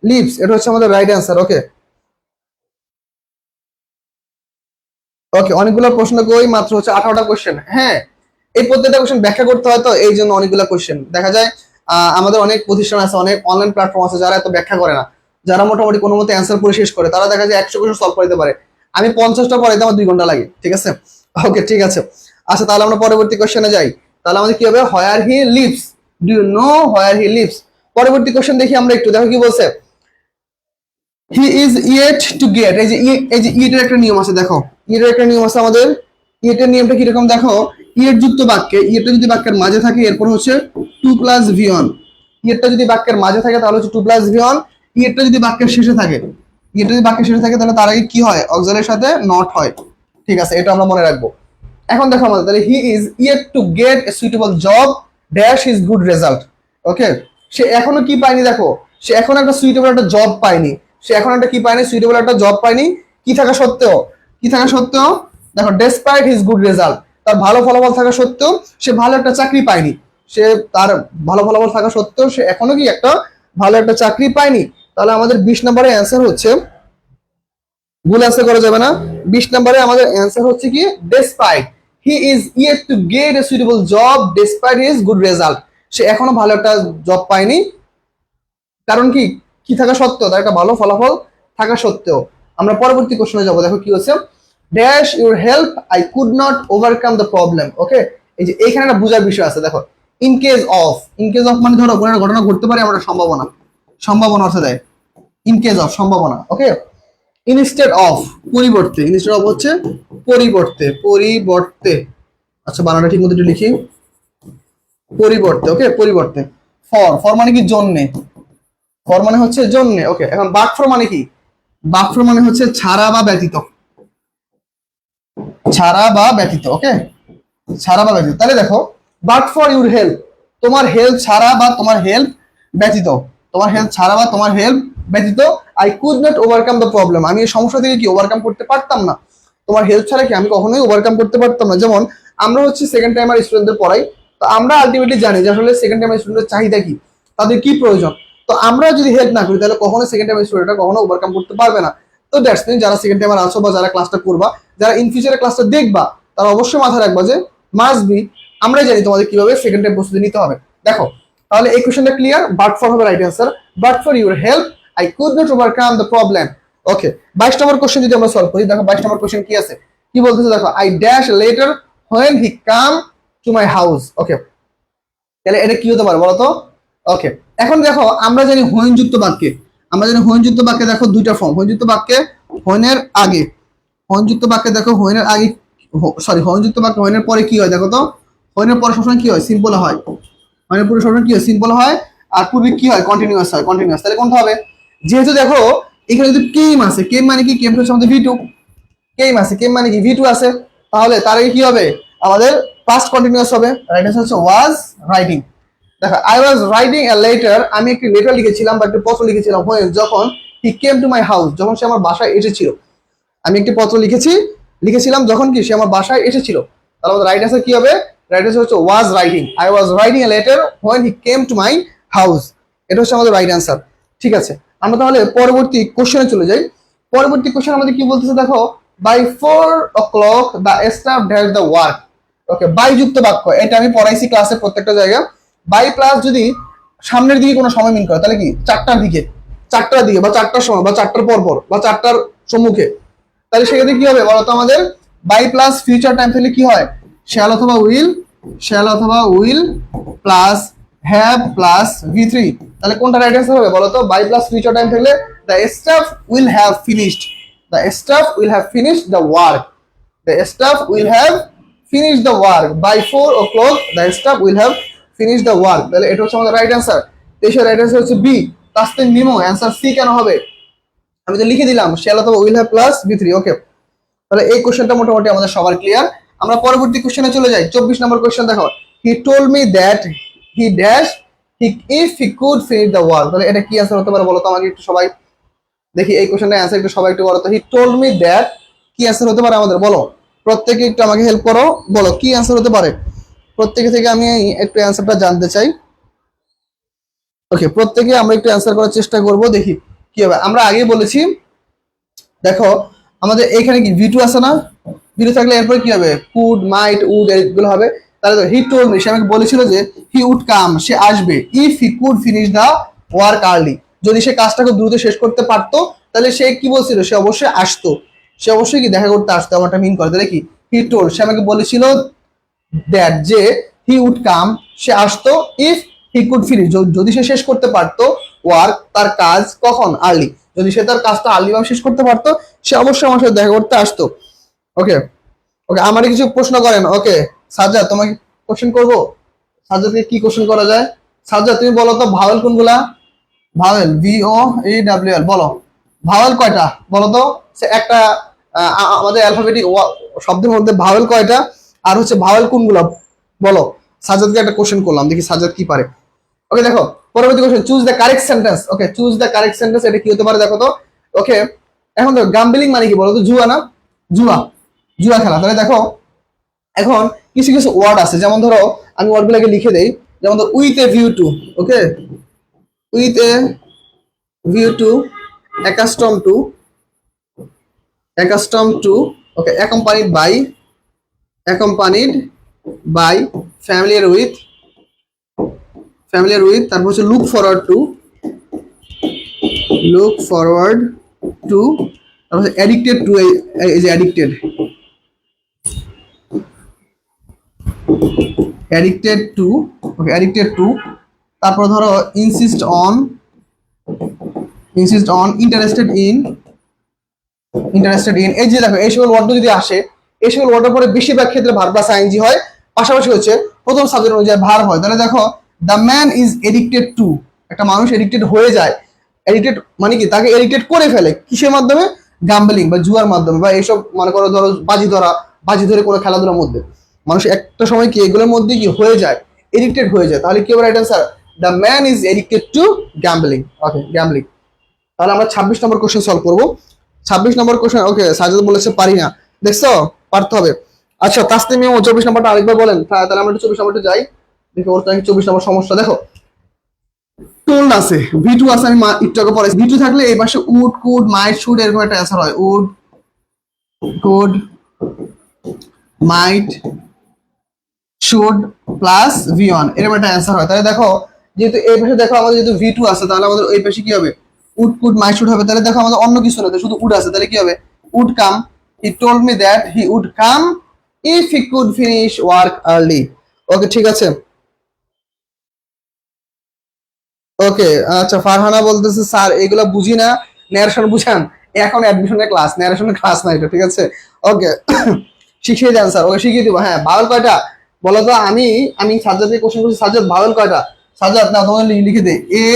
lives, এটা হচ্ছে আমাদের রাইট অ্যান্সার। ওকে ওকে, অনেকগুলো প্রশ্ন কই, মাত্র হচ্ছে 18টা কোশ্চেন। হ্যাঁ, এই প্রত্যেকটা কোশ্চেন ব্যাখ্যা করতে হয়, তো এই জন্য অনেকগুলো কোশ্চেন দেখা যায়। আমাদের অনেক প্রতিষ্ঠান আছে, অনেক অনলাইন প্ল্যাটফর্ম আছে যারা এত ব্যাখ্যা করে না, যারা মোটামুটি কোনো মতে অ্যান্সার করে শেষ করে, তারা দেখা যায় 100 কোশ্চেন সলভ করে দিতে পারে। আমি 50টা পড়াইতে আমার 2 ঘন্টা লাগে। ঠিক আছে, ওকে ঠিক আছে। আচ্ছা, তাহলে আমরা পরবর্তী কোশ্চেনে যাই। তাহলে আমাদের কি হবে, where he lives, do you know where he lives. পরবর্তী কোশ্চেন দেখি আমরা একটু, দেখো কি বলছে, he is yet to get, এই যে ইয়েটের একটা নিয়ম আছে। দেখো, ইয়েটের একটা নিয়ম আছে আমাদের, ইয়েটের নিয়মটা কিরকম দেখো, ইয়েট যুক্ত বাক্যে, ইয়েটটা যদি বাক্যের মাঝে থাকে এরপর হচ্ছে 2 প্লাস ভি1, ইয়েটটা যদি বাক্যের মাঝে থাকে তাহলে হচ্ছে 2 প্লাস ভি1, ইয়েটটা যদি বাক্যের শেষে থাকে, ইয়েটটা যদি বাক্যের শেষে থাকে তাহলে তার আগে কি হয়, অক্সিলারির সাথে নট হয়। ঠিক আছে, এটা আমরা মনে রাখবো। এখন দেখো আমাদের, তাহলে he is yet to get a suitable job dash is good result. Okay, সে এখনো কি পায়নি, দেখো সে এখনো একটা সুইটেবল একটা জব পায়নি, সে এখন একটা কি পায়নি, সুইটেবল একটা জব পায়নি, কি থাকা সত্ত্বেও, কি থাকা সত্ত্বেও দেখো ডেসপাইট হিজ গুড রেজাল্ট, তার ভালো ফলাফল থাকা সত্ত্বেও সে ভালো একটা চাকরি পায়নি, সে তার ভালো ফলাফল থাকা সত্ত্বেও সে এখনো কি একটা ভালো একটা চাকরি পায়নি। তাহলে আমাদের 20 নম্বরের অ্যান্সার হচ্ছে, ভুল অ্যান্সার করা যাবে না, 20 নম্বরে আমাদের অ্যান্সার হচ্ছে কি despite he is yet to get a suitable job despite his good result, সে এখনো ভালো একটা জব পায়নি, কারণ কি, কি থাকা সত্ত্বেও, তার একটা ভালো ফলাফল থাকা সত্ত্বেও। আমরা পরবর্তী কোশ্চেনে যাবো, দেখো কি হচ্ছে, dash your help I could not overcome the problem. Okay, এই যে এইখানে একটা বোঝার বিষয় আছে, দেখো in case of, in case of মানে ধরো কোনো একটা ঘটনা ঘটতে পারে, আমরা সম্ভাবনা, সম্ভাবনা অর্থে দেয় ইন কেস অফ সম্ভাবনা। ওকে, ইনস্টেড অফ পরিবর্তে, ইনস্টেড অফ হচ্ছে পরিবর্তে, পরিবর্তে, আচ্ছা বানানটা ঠিক মতো একটু লিখি, পরিবর্তে। ওকে, পরিবর্তে। ফর, ফর মানে কি জন্যে, ফর মানে হচ্ছে জন্যে। ওকে, এখন বাট ফর মানে কি, বাট ফর মানে হচ্ছে ছাড়া বা ব্যতীত, ছাড়া বা ব্যতীত। ওকে, ছাড়া বা ব্যতীত। তাহলে দেখো বাট ফর ইউর হেল্প, তোমার হেল্প ছাড়া বা তোমার হেল্প ব্যতীত, তোমার হেল্প ছাড়া বা তোমার হেল্প ব্যতীত, I could not overcome the problem, আমি এই সমস্যা থেকে কি ওভারকাম করতে পারতাম না, তোমার হেল্প ছাড়া কি আমি কখনোই ওভারকাম করতে পারতাম না। যেমন আমরা হচ্ছে সেকেন্ড টাইমার স্টুডেন্টদের পড়াই, তো আমরা আলটিমেটলি জানি যে আসলে সেকেন্ড টাইমার স্টুডেন্টের চাহিদা কি, তাদের কি প্রয়োজন, তো আমরা যদি হেল্প না করি তাহলে কখনো সেকেন্ড টাইমার স্টুডেন্টরা কখনো ওভারকাম করতে পারবে না। তো দ্যাটস মিন যারা সেকেন্ড টাইমার আছো বা যারা ক্লাসটা করবা, যারা ইন ফিউচারে ক্লাসটা দেখবা, তারা অবশ্যই মাথায় রাখবা যে মাস্ট বি, আমরাই জানি তোমাদের কিভাবে সেকেন্ড টাইম প্রস্তুতি নিতে হবে। দেখো তাহলে এই কোশ্চেনটা ক্লিয়ার, বাট ফর হবে right answer, but for your help I could not overcome the problem. Okay, 22 number question যদি আমরা সলভ করি, দেখো 22 নম্বর কোশ্চেন কি আছে, কি বলতেছে দেখো, I dash letter when he come to my house. Okay, তাহলে এটা কি হতে পারে বলতো। ওকে, এখন দেখো আমরা জানি হোয়েন যুক্ত বাক্যে, আমরা জানি হোয়েন যুক্ত বাক্যে দেখো দুইটা ফর্ম, হোয়েন যুক্ত বাক্যে হোয়েনের আগে, হোয়েন যুক্ত বাক্যে দেখো হোয়েনের আগে, সরি হোয়েন যুক্ত বাক্যে হোয়েনের পরে কি হয় দেখো তো, হোয়েনের পরে সবসময় কি হয়, সিম্পল হয়, হোয়েনের পরে সবসময় কি হয়, সিম্পল হয়, আর পূর্বে কি হয়, কন্টিনিউয়াস হয়, কন্টিনিউয়াস। তাহলে কোনটা হবে, যেহেতু দেখো এখানে যদি কেম আছে, কেম মানে কি, কেম হচ্ছে আমাদের ভি2, কেম আছে, কেম মানে কি ভি2 আছে, তাহলে তার আগে কি হবে, আমাদের পাস্ট কন্টিনিউয়াস হবে, রাইট অ্যান্সার হচ্ছে ওয়াজ রাইটিং। দেখো I was writing a letter, আমি একটি লেটার লিখেছিলাম বা একটি পত্র লিখেছিলাম, হোয়েন যখন, হি কেম টু মাই হাউস, যখন সে আমার বাসায় এসেছিল, আমি একটি পত্র লিখেছিলাম যখন কি সে আমার বাসায় এসেছিল, তাহলে আমাদের রাইট অ্যান্সার কি হবে, রাইট অ্যান্সার হচ্ছে was writing, I was writing a letter when he came to my house, এটা হচ্ছে আমাদের রাইট অ্যান্সার। ঠিক আছে, আমরা তাহলে পরবর্তী কোশ্চেনে চলে যাই। পরবর্তী কোশ্চেন আমাদের কি বলতেছে দেখো, by 4 o'clock the staff dash the work. Okay, by যুক্ত বাক্য, এটা আমি পড়াইছি ক্লাসে প্রত্যেকটা জায়গায়, বাই প্লাস যদি সামনের দিকে কোনো সময় মিন করে, তাহলে কি চারটার দিকে, চারটার দিকে বা চারটার সময় বা চারটার পর পর বা চারটার সম্মুখে, তাহলে সেক্ষেত্রে কি হবে বলতো, আমাদের বাই প্লাস ফিউচার টাইম থাকলে কি হয়, শ্যাল অথবা উইল, শ্যাল অথবা উইল প্লাস হ্যাভ প্লাস ভি3, তাহলে কোনটা রাইট অ্যান্সার হবে বলতো, বাই প্লাস ফিউচার টাইম থাকলে the staff will have finished, the staff will have finished the work, the staff will have finished the work by 4 o'clock the staff will have finished the work, তাহলে এটা হচ্ছে আমাদের রাইট অ্যান্সার। তেইশের রাইট অ্যান্সার হচ্ছে বি, তাসতিন নিমো, অ্যান্সার সি কেন হবে, আমি তো লিখে দিলাম শ্যাল অথবা উইল হ্যাভ প্লাস ভি3। ওকে, তাহলে এই কোশ্চেনটা মোটামুটি আমাদের সবার ক্লিয়ার। আমরা পরবর্তী কোশ্চেনে চলে যাই, 24 নম্বর কোশ্চেন দেখো, হি told me that he dash he if he could finish the work, তাহলে এটা কি অ্যান্সার হতে পারে বলো তো আমাকে একটু সবাই, দেখি এই কোশ্চেনটা অ্যান্সার একটু সবাই একটু বলো তো, হি টোল্ড মি দ্যাট কি অ্যান্সার হতে পারে আমাদের বলো, প্রত্যেকে একটু আমাকে হেল্প করো, বলো কি অ্যান্সার হতে পারে, প্রত্যেকে থেকে আমি একটু অ্যান্সারটা জানতে চাই। ওকে, প্রত্যেকে আমরা একটু অ্যান্সার করার চেষ্টা করব, দেখি কি হবে। আমরা আগেই বলেছি দেখো আমাদের এখানে কি ভি2 আছে না, ভি2 থাকলে এরপরে কি হবে, কুড মাইট উড এগুলো হবে, তাহলে হি টোল্ড মি, সে আমাকে বলেছিল যে হি উড কাম, সে আসবে, if he could finish the work early, যদি সে কাজটাকে দ্রুত শেষ করতে পারতো তাহলে সে কি বলছিল, সে অবশ্যই আসতো, সে অবশ্যই কি দেখা করতে আসতো, আমারটা মিন করে, তাহলে কি হি টোল্ড, সে আমাকে বলেছিল দ্যাট যে হি উড কাম, সে আসতো, ইফ হি কুড ফিনিশ, যদি সে শেষ করতে পারতো, ওয়ার্ক তার কাজ, কখন আর্লি, যদি সে তার কাজটা আর্লি ভাবে শেষ করতে পারতো সে অবশ্যই আমার সাথে দেখা করতে আসতো। ওকে, ওকে আমার কিছু প্রশ্ন করেন। ওকে সাজ্জাদ, তোমাকে কোশ্চেন করবো, সাজ্জাদকে কি কোশ্চেন করা যায়, সাজ্জাদ তুমি বলো তো ভাওয়েল কোনগুলা, ভাওয়েল VOAWL বলো, ভাওয়েল কয়টা বলো তো, সে একটা আমাদের অ্যালফাবেটিক শব্দের মধ্যে ভাওয়েল কয়টা, আর হচ্ছে ভাওয়েল কোনগুলা বলো। সাজ্জাদকে একটা কোশ্চেন করলাম, দেখি সাজ্জাদ কি পারে। ওকে দেখো পরবর্তী question, choose the correct sentence. Okay, choose the correct sentence, এটা কি হতে পারে দেখো তো, ওকে, এখন দেখো গাম্বলিং মানে কি বলো তো? জুয়া না? জুয়া, জুয়া খেলা। তাহলে দেখো এখন কিছু কিছু ওয়ার্ড আছে, যেমন ধরো আমি ওয়ার্ডগুলোকে লিখে দেই। যেমন ধরো with a view to, okay, with a view to, accustom to, accustom to, okay, accompanied by, familiar with, familiar with, তারপর হচ্ছে look forward to, look forward to, তারপর হচ্ছে অ্যাডিক্টেড টু, এই যে addicted, addicted to, okay, addicted to, তারপর ধরো insist on, insist on, interested in, interested in. এই যে দেখো এই সকল ওয়ার্ড যদি আসে, এই সকল ওয়ার্ডের পরে বেশিরভাগ ক্ষেত্রে ভার্ব প্লাস আইএনজি হয়, পাশাপাশি হচ্ছে প্রথম সাবজেক্ট অনুযায়ী ভার্ব হয়। তাহলে দেখো the man is addicted two, একটা মানুষ এডিক্টেড হয়ে যায়। এডিক্টেড মানে কি? তাকে এডিক্টেড করে ফেলে কিসের মাধ্যমে? গ্যাম্বলিং বা জুয়ার মাধ্যমে, বা এইসব মনে করো ধরো বাজি ধরা, বাজি ধরে কোনো খেলাধুলার মধ্যে মানুষ একটা সময় কি এগুলোর মধ্যে কি হয়ে যায়, এডিক্টেড হয়ে যায়। তাহলে কি হবে right answer? The man is addicted two gambling. Okay, gambling. তাহলে আমরা 26 নম্বর কোশ্চেন সলভ করবো। 26 নম্বর কোশ্চেন, ওকে, সাজিদ বলেছে পারি না, দেখছো, পারতে হবে। আচ্ছা তাসনিম ও 24 নম্বরটা আরেকবার বলেন। হ্যাঁ, তাহলে আমরা 24 নম্বরটা যাই, দেখো ওর তো 24 নম্বর সমস্যা। দেখো টোল্ড আছে, ভি2 আছে, আমি একটু আগে পড়াইছি। ভি2 থাকলে এই পাশে উড, কুড, মাইট, শুড এরকম একটা অ্যান্সার হয়। Would, could, might, should plus V one এরকম একটা অ্যান্সার হয়। তাহলে দেখো যেহেতু এই পাশে দেখো আমাদের যেহেতু ভি2 আছে, তাহলে আমাদের ওই পাশে কি হবে? উড, কুড, মাইট, শুড হবে। তাহলে দেখো আমাদের অন্য কিছু না, শুধু উড আছে। তাহলে কি হবে? Would come, he told me that he would come if he could finish work early. Okay, ঠিক আছে। ওকে, আচ্ছা ফারহানা বলতেছে স্যার এগুলা বুঝি না, ন্যারেশন বুঝান। এখন অ্যাডমিশনের ক্লাস, ন্যারেশনের ক্লাস না এটা, ঠিক আছে? ওকে, শিখিয়ে দেন স্যার। ওকে, শিখিয়ে দিব। হ্যাঁ, ভাওয়েল কয়টা বলো তো? আমি সাজ্জাদকে কোশ্চেন করছি, সাজ্জাদ ভাওয়েল কয়টা? সাজ্জাদ না, তোমাদের লিখে দে। এ,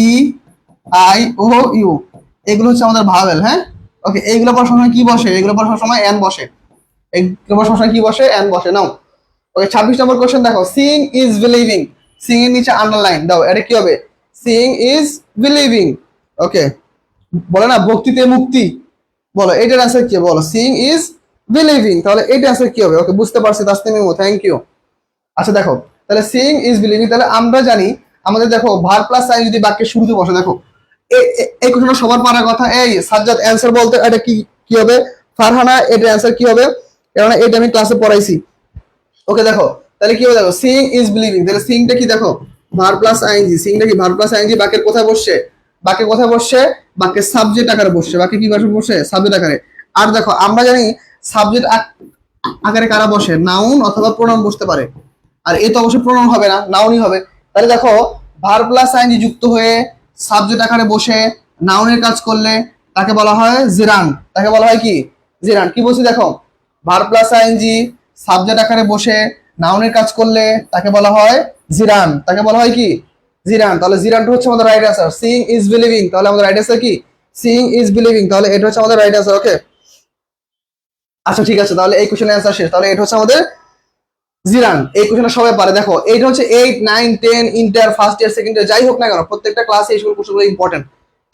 ই, আই, ও, ইউ, এগুলো হচ্ছে আমাদের ভাওয়েল। হ্যাঁ, ওকে, এইগুলো পর সময় কি বসে? এগুলো পর সময় এন বসে। এগুলো পর সময় কি বসে? এন বসে। নাও, ওকে, 26 নম্বর কোশ্চেন দেখো। সিং ইজ বিলিভিং, সিং এর নিচে আন্ডারলাইন দাও। এটা কি হবে? Singh is believing. ওকে, বলে না ভক্তিতে মুক্তি, বলো এটার অ্যান্সার কি? বলো সিং ইজ বিলিভিং, তাহলে এটা অ্যান্সার কি হবে? ওকে, বুঝতে পারছি তাসনিম, থ্যাংক ইউ। আচ্ছা দেখো, তাহলে সিং ইজ বিলিভিং, তাহলে আমরা জানি আমাদের দেখো ভার প্লাস সাইন যদি বাক্যের শুরুতে বসে, দেখো এই কোশ্চেনটা সবার পারার কথা। এই সাজ্জাদ অ্যান্সার বলতে এটা কি কি হবে? ফারহানা এটা অ্যান্সার কি হবে? কেননা এটা আমি ক্লাসে পড়াইছি। ওকে, দেখো তাহলে কি হবে? দেখো সিং ইজ বিলিভিং, তাহলে সিংটা কি? দেখো ভার প্লাস আইএনজি, সিংটা কি ভার প্লাস আইএনজি, বাক্যের কোথায় বসছে? বাক্যের কোথায় বসছে? বাক্যের সাবজেক্ট আকারে বসছে। বাক্যে কি ভাষা বসে? সাবজেক্ট আকারে। আর দেখো আমরা জানি সাবজেক্ট আকারে কারা বসে? নাউন অথবা প্রোনাউন বসতে পারে। আর এ তো অবশ্যই প্রোনাউন হবে না, নাউনই হবে। তাহলে দেখো ভার প্লাস আইএনজি যুক্ত হয়ে সাবজেক্ট আকারে বসে নাউনের কাজ করলে তাকে বলা হয় জিরান। তাকে বলা হয় কি? জিরান। কি বলছি দেখো, ভার প্লাস আইএনজি সাবজেক্ট আকারে বসে নাউনের কাজ করলে তাকে বলা হয় জিরান। তাকে বলা হয় কি? জিরান। তাহলে জিরানটা হচ্ছে আমাদের right answer. Seeing is believing, তাহলে আমাদের রাইট অ্যান্সার কি? সিং ইজ বিলিভিং, তাহলে এটা হচ্ছে আমাদের রাইট অ্যান্সার। ওকে, আচ্ছা ঠিক আছে, তাহলে এই কোশ্চেনের অ্যান্সার শেষ। তাহলে এটা হচ্ছে আমাদের জিরান। এই কোশ্চেনটা সবাই পারে। দেখো এইটা হচ্ছে 8, 9, 10 inter, first year, second year, যাই হোক না কেন প্রত্যেকটা ক্লাসে এই সকল কোশ্চেনগুলো ইম্পর্টেন্ট।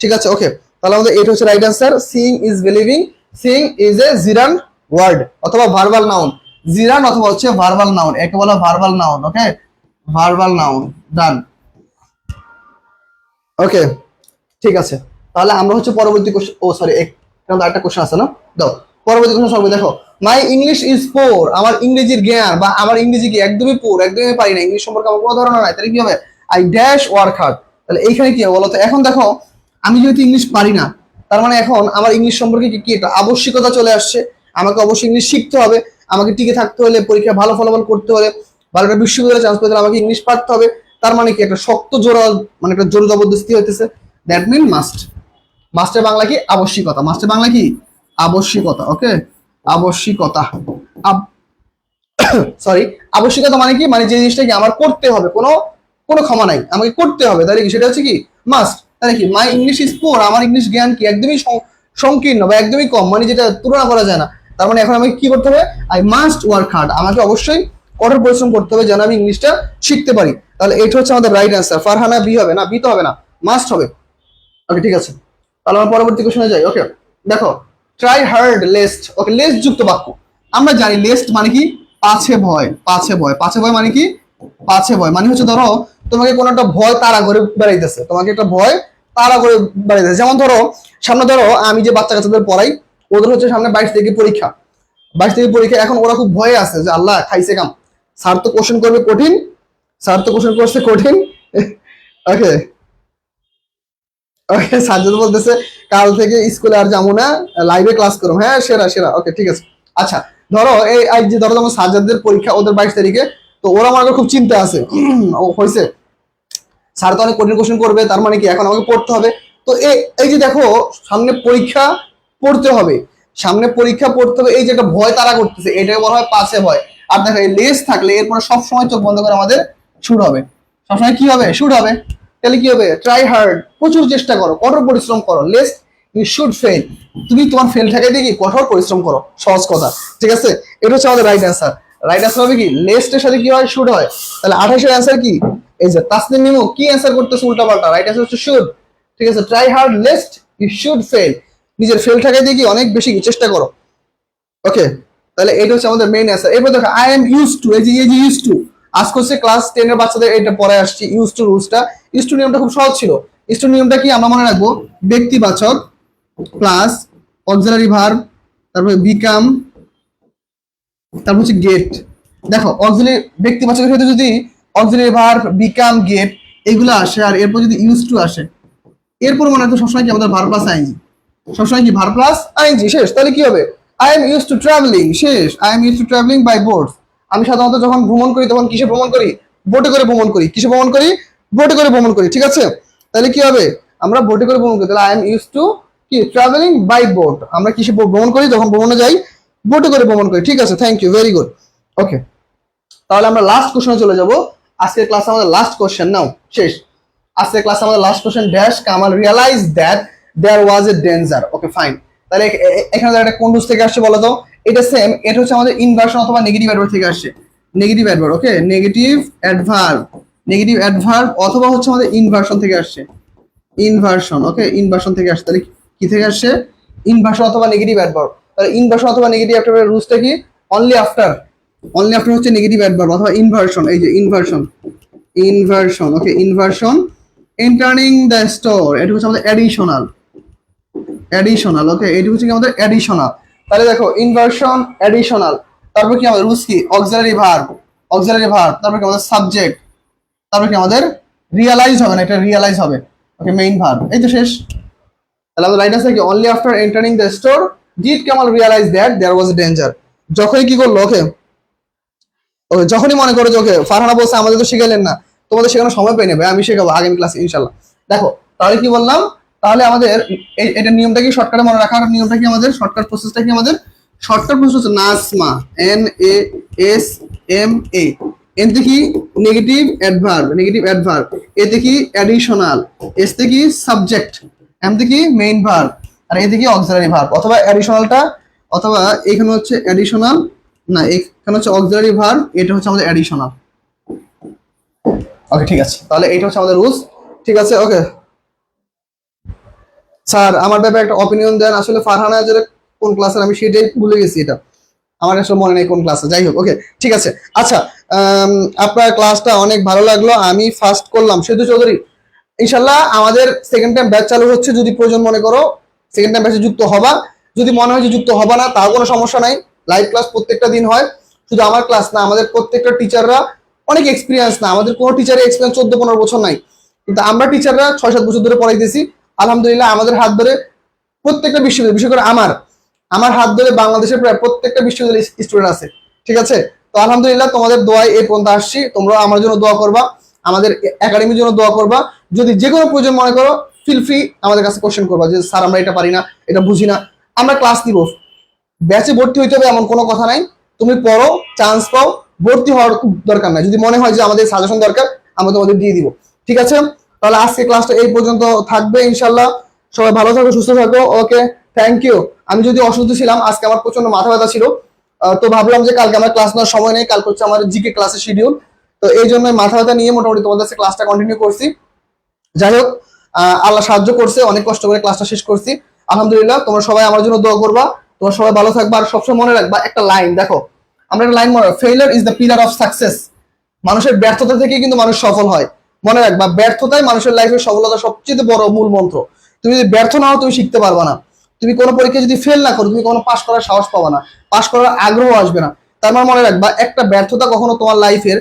ঠিক আছে, ওকে, তাহলে আমাদের এটা হচ্ছে right answer. Seeing is believing, seeing is a gerund word অথবা ভার্বাল নাউন। জিরান অথবা হচ্ছে ভার্বাল নাউন, একে বলা verbal noun. Okay, verbal noun, done. Okay, ঠিক আছে, তাহলে আমরা হচ্ছে পরবর্তী কোশ্চেন, ও সরি এখানে আরেকটা কোশ্চেন আছে না, দাও পরবর্তী কোশ্চেন সলভ। দেখো মাই ইংলিশ ইজ পোর, আমার ইংরেজির জ্ঞান বা আমার ইংরেজি কি একদমই পোর, একদমই পারি না, ইংলিশ সম্পর্কে আমার কোনো ধারণা নাই। তাহলে কি হবে? I dash work hard. তাহলে এইখানে কি হবে বলো তো? এখন দেখো আমি যেহেতু ইংলিশ পারি না, তার মানে এখন আমার ইংলিশ সম্পর্কে কি কি একটা আবশ্যিকতা চলে আসছে। আমাকে অবশ্যই ইংলিশ শিখতে হবে। আমাকে টিকে থাকতে হলে, পরীক্ষায় ভালো ফলাফল করতে হলে, ভালো একটা বিশ্ববিদ্যালয়ে চান্স পেতে হলে আমাকে ইংলিশ পারতে হবে। তার মানে কি একটা শক্ত জোড়া, মানে একটা জোর জবরদস্তি হইতেছে। That mean must. মাস্টের বাংলা কি? আবশ্যিকতা। মাস্টের বাংলা কি? আবশ্যিকতা। ওকে, আবশ্যিকতা। সরি, আবশ্যিকতা মানে কি? মানে যে জিনিসটা কি আমার করতে হবে, কোনো কোনো ক্ষমা নাই, আমাকে করতে হবে। তাহলে কি সেটা হচ্ছে কি? মাস্ট। তাহলে কি মাই ইংলিশ ইজ পুয়ার, আমার ইংলিশ জ্ঞান কি একদমই সংকীর্ণ বা একদমই কম, মানে যেটা তুলনা করা যায় না। তার মানে এখন আমাকে কি করতে হবে? আই মাস্ট ওয়ার্ক হার্ড, আমাকে অবশ্যই কঠোর পরিশ্রম করতে হবে যেন আমি ইংলিশটা শিখতে পারি। তাহলে এটা হচ্ছে আমাদের রাইট অ্যান্সার। ফারহানা বি হবে না, বি তো হবে না, মাস্ট হবে। ওকে, ঠিক আছে, তাহলে আমরা পরবর্তী কোশ্চেনে যাই। ওকে, দেখো ট্রাই হার্ড লেস্ট। ওকে, লেস্ট যুক্ত বাক্য। আমরা জানি লেস্ট মানে কি পাছে ভয়, পাছে ভয়। পাছে ভয় মানে কি পাছে ভয় মানে হচ্ছে ধরো তোমাকে কোনো একটা ভয় তাড়া করে বেড়াইতেছে, তোমাকে একটা ভয় তাড়া করে বেড়াইতেছে। যেমন ধরো সামনে ধরো আমি যে বাচ্চা কাচ্চাদের পড়াই, ওদের হচ্ছে সামনে 22 থেকে পরীক্ষা, 22 থেকে পরীক্ষা। এখন ওরা খুব ভয়ে আছে যে আল্লাহ খাইছে কাম, স্যার তো কোশ্চেন করবে কঠিন, স্যার তো কোশ্চেন করছে কঠিন। ওকে ওকে, সাজ্জাদ বলতেছে কাল থেকে স্কুলে আর যাবো না, লাইভে ক্লাস করো। হ্যাঁ সেরা সেরা, ওকে ঠিক আছে। আচ্ছা ধরো এই আজ যে ধরো তোমার সাজ্জাদদের পরীক্ষা ওদের 22 তারিখে, তো ওরা আমার খুব চিন্তা আছে হয়েছে, স্যার তো অনেক কঠিন কোশ্চেন করবে, তার মানে কি এখন আমাকে পড়তে হবে। তো এই যে দেখো সামনে পরীক্ষা, পড়তে হবে, সামনে পরীক্ষা পড়তে হবে, এই যে একটা ভয় তারা করতেছে, এটাকে বলা হয় পাছে ভয়। আর দেখো এই লেস থাকলে এরপরে সবসময় চোখ বন্ধ করে আমাদের শুট হবে, সবসময় কি হবে শুট হবে। তাহলে কি হবে ট্রাই হার্ড, প্রচুর চেষ্টা করো, কঠোর পরিশ্রম করো। লেস ইউ শুড ফেল, তুমি তোমার ফেল ঠেকাই দিয়ে কি কঠোর পরিশ্রম করো, সহজ কথা। ঠিক আছে, এটা হচ্ছে আমাদের রাইট অ্যান্সার। রাইট অ্যান্সার হবে কি লেস্টের সাথে কি হয় শুড হয়। তাহলে 28 এর অ্যান্সার কি, এই যে তাসনিম মিমু কি অ্যান্সার করতেছে উল্টা পাল্টা, রাইট অ্যান্সার হচ্ছে শুড। ঠিক আছে, try hard lest you should fail, নিজের ফেল ঠেকাই দিয়ে কি অনেক বেশি চেষ্টা করো। ওকে, তাহলে এটা হচ্ছে আমাদের মেইন অ্যান্সার। এরপর দেখো আই এম ইউজ টু, এই যে ইউজ টু, আজকে হচ্ছে ক্লাস 10 এর বাচ্চাদের এটা পড়ে আসছি ইউজ টু রুলসটা। ইউজ টু নিয়মটা খুব সহজ ছিল। ইউজ টু নিয়মটা কি আমরা মনে রাখবো, ব্যক্তিবাচক প্লাস অক্সিলারি ভার্ব, তারপরে বিকাম, তারপর হচ্ছে গেট। দেখো অক্সিলারি ব্যক্তিবাচকের সাথে যদি অক্সিলারি ভার্ব বিকাম গেট এগুলো আসে, আর এরপর যদি ইউজ টু আসে, এরপর মনে রাখবো সবসময় কি আমাদের ভার্ব প্লাস আইএনজি, সবসময় কি ভার্ব প্লাস আইএনজি শেষ। তাহলে কি হবে I am use to travelling, শেষ I am use to travelling by boat. আমি সাধারণত যখন ভ্রমণ করি তখন কিসে ভ্রমণ করি, বোটে করে ভ্রমণ করি। কিসে ভ্রমণ করি, বোটে করে ভ্রমণ করি। ঠিক আছে, তাহলে কি হবে আমরা বোটে করে ভ্রমণ করি, তাহলে আই এম ইউজ টু কি ট্রাভেলিং বাই বোট। আমরা কিসে ভ্রমণ করি, যখন ভ্রমণে যাই বোটে করে ভ্রমণ করি। ঠিক আছে, থ্যাংক ইউ, ভেরি গুড। ওকে, তাহলে আমরা লাস্ট কোশ্চেনে চলে যাব। আজকের ক্লাসে আমাদের লাস্ট কোশ্চেন নাও শেষ। আজকের ক্লাসে আমাদের last question dash Kamal realize that there was a danger. Okay fine, তাহলে এখানে একটা কোন রুল থেকে আসছে বলো তো, এটা সেম, এটা হচ্ছে আমাদের ইনভার্সন অথবা নেগেটিভ অ্যাডভার্ব থেকে আসছে। নেগেটিভ অ্যাডভার্ব, ওকে নেগেটিভ অ্যাডভার্ব, নেগেটিভ অ্যাডভার্ব অথবা হচ্ছে আমাদের ইনভার্সন থেকে আসছে, ইনভার্সন। ওকে ইনভার্সন থেকে আসছে, তাহলে কি থেকে আসছে ইনভার্সন অথবা নেগেটিভ অ্যাডভার্ব। তাহলে ইনভার্সন অথবা নেগেটিভ অ্যাডভার্বের রুলসটা কি অনলি আফটার, অনলি আফটার হচ্ছে নেগেটিভ অ্যাডভার্ব অথবা ইনভার্সন। এই যে inversion, inversion. Okay inversion entering the store, এটা হচ্ছে আমাদের অ্যাডিশনাল, অ্যাডিশনাল। ওকে এটা হচ্ছে কি আমাদের অ্যাডিশনাল। তাহলে দেখো ইনভার্সন অ্যাডিশনাল, তারপর কি আমাদের রুলস কি অক্সিলারি ভার্ব, অক্সিলারি ভার্ব, তারপর কি আমাদের সাবজেক্ট, তারপর কি আমাদের রিয়ালাইজ হবে না, এটা রিয়ালাইজ হবে। ওকে মেইন ভার্ব, এই তো শেষ। তাহলে আমাদের রাইট আনসার কি only after entering the store did Kamal realize that there was a danger. যখনই কি করলো, ওকে ওকে যখনই মনে করো যে ওকে ফারহানা বলছে আমাদের তো শিখাইলেন না, তোমাদের শেখানোর সময় পেয়ে নেবে, আমি শেখাবো আগামী ক্লাসে ইনশাল্লাহ। দেখো তাহলে কি বললাম, তাহলে আমাদের এটা নিয়মটা কি শর্টকাটে মনে রাখার নিয়মটা কি আমাদের শর্টকাট প্রসেসটা কি আমাদের শর্টকাট প্রসেস হচ্ছে নাসমা, NASMA। এতে কি নেগেটিভ অ্যাডভার্ব, নেগেটিভ অ্যাডভার্ব, এতে কি অ্যাডিশনাল, এতে কি সাবজেক্ট, এমতে কি মেইন ভার্ব, আর এতে কি অক্সিলারি ভার্ব। অথবা অ্যাডিশনালটা, অথবা এখানে হচ্ছে অ্যাডিশনাল, না এখানে হচ্ছে অক্সিলারি ভার্ব, এটা হচ্ছে আমাদের অ্যাডিশনাল। ওকে ঠিক আছে, তাহলে এইটা হচ্ছে আমাদের রুলস। ঠিক আছে ওকে স্যার আমার ব্যাপারে একটা অপিনিয়ন দেন। আসলে ফারহানা যেটা কোন ক্লাসের আমি সেটাই ভুলে গেছি, এটা আমার আসলে মনে নেই কোন ক্লাসে, যাই হোক ওকে ঠিক আছে। আচ্ছা আপনার ক্লাসটা অনেক ভালো লাগলো, আমি ফার্স্ট করলাম সেতু চৌধুরী। ইনশাল্লাহ আমাদের সেকেন্ড টাইম ব্যাচ চালু হচ্ছে, যদি প্রয়োজন মনে করো সেকেন্ড টাইম ব্যাচে যুক্ত হবা, যদি মনে হয় যে যুক্ত হবা না তাও কোনো সমস্যা নাই। লাইভ ক্লাস প্রত্যেকটা দিন হয়, শুধু আমার ক্লাস না, আমাদের প্রত্যেকটা টিচাররা অনেক এক্সপিরিয়েন্স, না আমাদের কোনো টিচারের এক্সপিরিয়েন্স 14-15 বছর নাই, কিন্তু আমরা টিচাররা 6-7 বছর ধরে পড়াইতেছি। আলহামদুলিল্লাহ আমাদের হাত ধরে প্রত্যেকটা বিশ্ববিদ্যালয়, বিশেষ করে আমার হাত ধরে বাংলাদেশের প্রায় প্রত্যেকটা বিশ্ববিদ্যালয়ের স্টুডেন্ট আছে। ঠিক আছে, তো আলহামদুলিল্লাহ তোমাদের দোয়ায় এই পর্যন্ত আসছি, তোমরা আমার জন্য দোয়া করবা, আমাদের একাডেমির জন্য দোয়া করবা। যদি যে কোনো প্রয়োজন মনে করো ফিল ফ্রি আমাদের কাছে কোশ্চেন করবা যে স্যার আমরা এটা পারি না, এটা বুঝি না, আমরা ক্লাস দিব। ব্যাচে ভর্তি হইতে হবে এমন কোনো কথা নাই, তুমি পড়ো, চান্স পাও, ভর্তি হওয়ার দরকার নাই। যদি মনে হয় যে আমাদের সাজেশন দরকার আমরা তোমাদের দিয়ে দিব। ঠিক আছে, তাহলে আজকে ক্লাসটা এই পর্যন্ত থাকবে ইনশাল্লাহ। সবাই ভালো থাকো, সুস্থ থাকো। Okay thank you. আমি যদি অসুস্থ ছিলাম, আজকে আমার প্রচন্ড মাথা ব্যথা ছিল, তো ভাবলাম যে কালকে আমার ক্লাস নেওয়ার সময় নেই, কালকে হচ্ছে আমার জিকে ক্লাসের শিডিউল, তো এই জন্য মাথা ব্যথা নিয়ে মোটামুটি তোমাদের কাছে ক্লাসটা কন্টিনিউ করছি। যাই হোক আল্লাহ সাহায্য করছে, অনেক কষ্ট করে ক্লাসটা শেষ করছি আলহামদুলিল্লাহ। তোমরা সবাই আমার জন্য দোয়া করবা, তোমরা সবাই ভালো থাকবা। আর সবসময় মনে রাখবা একটা লাইন, দেখো আমরা একটা লাইন মনে রাখবো, failure is the pillar of success. মানুষের ব্যর্থতা থেকে কিন্তু মানুষ সফল হয়। মনে রাখবা ব্যর্থতাই মানুষের লাইফের সফলতা সবচেয়ে বড় মূল মন্ত্র। তুমি যদি ব্যর্থ না হও তুমি শিখতে পারবা না। তুমি কোনো পরীক্ষা যদি ফেল না করো তুমি কোনো পাশ করার সাহস পাবা না, পাশ করার আগ্রহ আসবে না। তার মানে মনে রাখবা একটা ব্যর্থতা কখনো তোমার লাইফের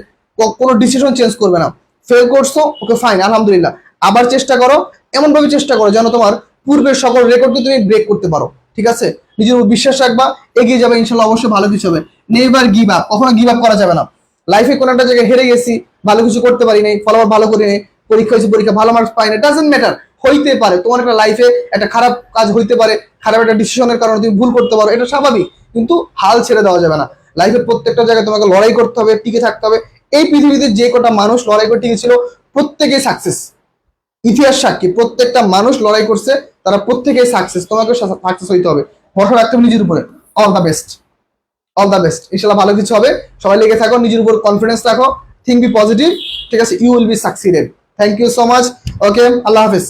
কোনো ডিসিশন চেঞ্জ করবে না। ফেল করছো, ওকে ফাইন, আলহামদুলিল্লাহ, আবার চেষ্টা করো। এমন ভাবে চেষ্টা করো যেন তোমার পূর্বের সকল রেকর্ডকে তুমি ব্রেক করতে পারো। ঠিক আছে, নিজের উপর বিশ্বাস রাখবা, এগিয়ে যাবে ইনশাল্লাহ, অবশ্যই ভালো কিছু হবে। নেভার গিভ আপ, কখনো গিভ আপ করা যাবে না। লাইফে কোনো একটা জায়গায় হেরে গেছি, ভালো কিছু করতে পারি নাই, ফলাফল ভালো করি নাই, পরীক্ষা হয়েছে, পরীক্ষা ভালো মার্কস পাই না, ডাজেন্ট ম্যাটার। হইতে পারে তোমার একটা লাইফে একটা খারাপ কাজ হইতে পারে, খারাপ একটা ডিসিশনের কারণে তুমি ভুল করতে পারো, এটা স্বাভাবিক। কিন্তু হাল ছেড়ে দেওয়া যাবে না। লাইফের প্রত্যেকটা জায়গায় তোমাকে লড়াই করতে হবে, টিকে থাকতে হবে। এই পৃথিবীতে যে কটা মানুষ লড়াই করে টিকে ছিল প্রত্যেকেই সাকসেস। ইতিহাস সাক্ষী, প্রত্যেকটা মানুষ লড়াই করছে, তারা প্রত্যেকেই সাকসেস। তোমাকে সাকসেস হইতে হবে, ভরসা রাখতে হবে নিজের উপরে। All the best, all the best, ইনশাল্লাহ ভালো কিছু হবে। সবাই লেগে থাকো, নিজের উপর কনফিডেন্স রাখো, থিঙ্ক বি পজিটিভ। ঠিক আছে, you will be succeeded. Thank you so much. Okay, আল্লাহ হাফিজ।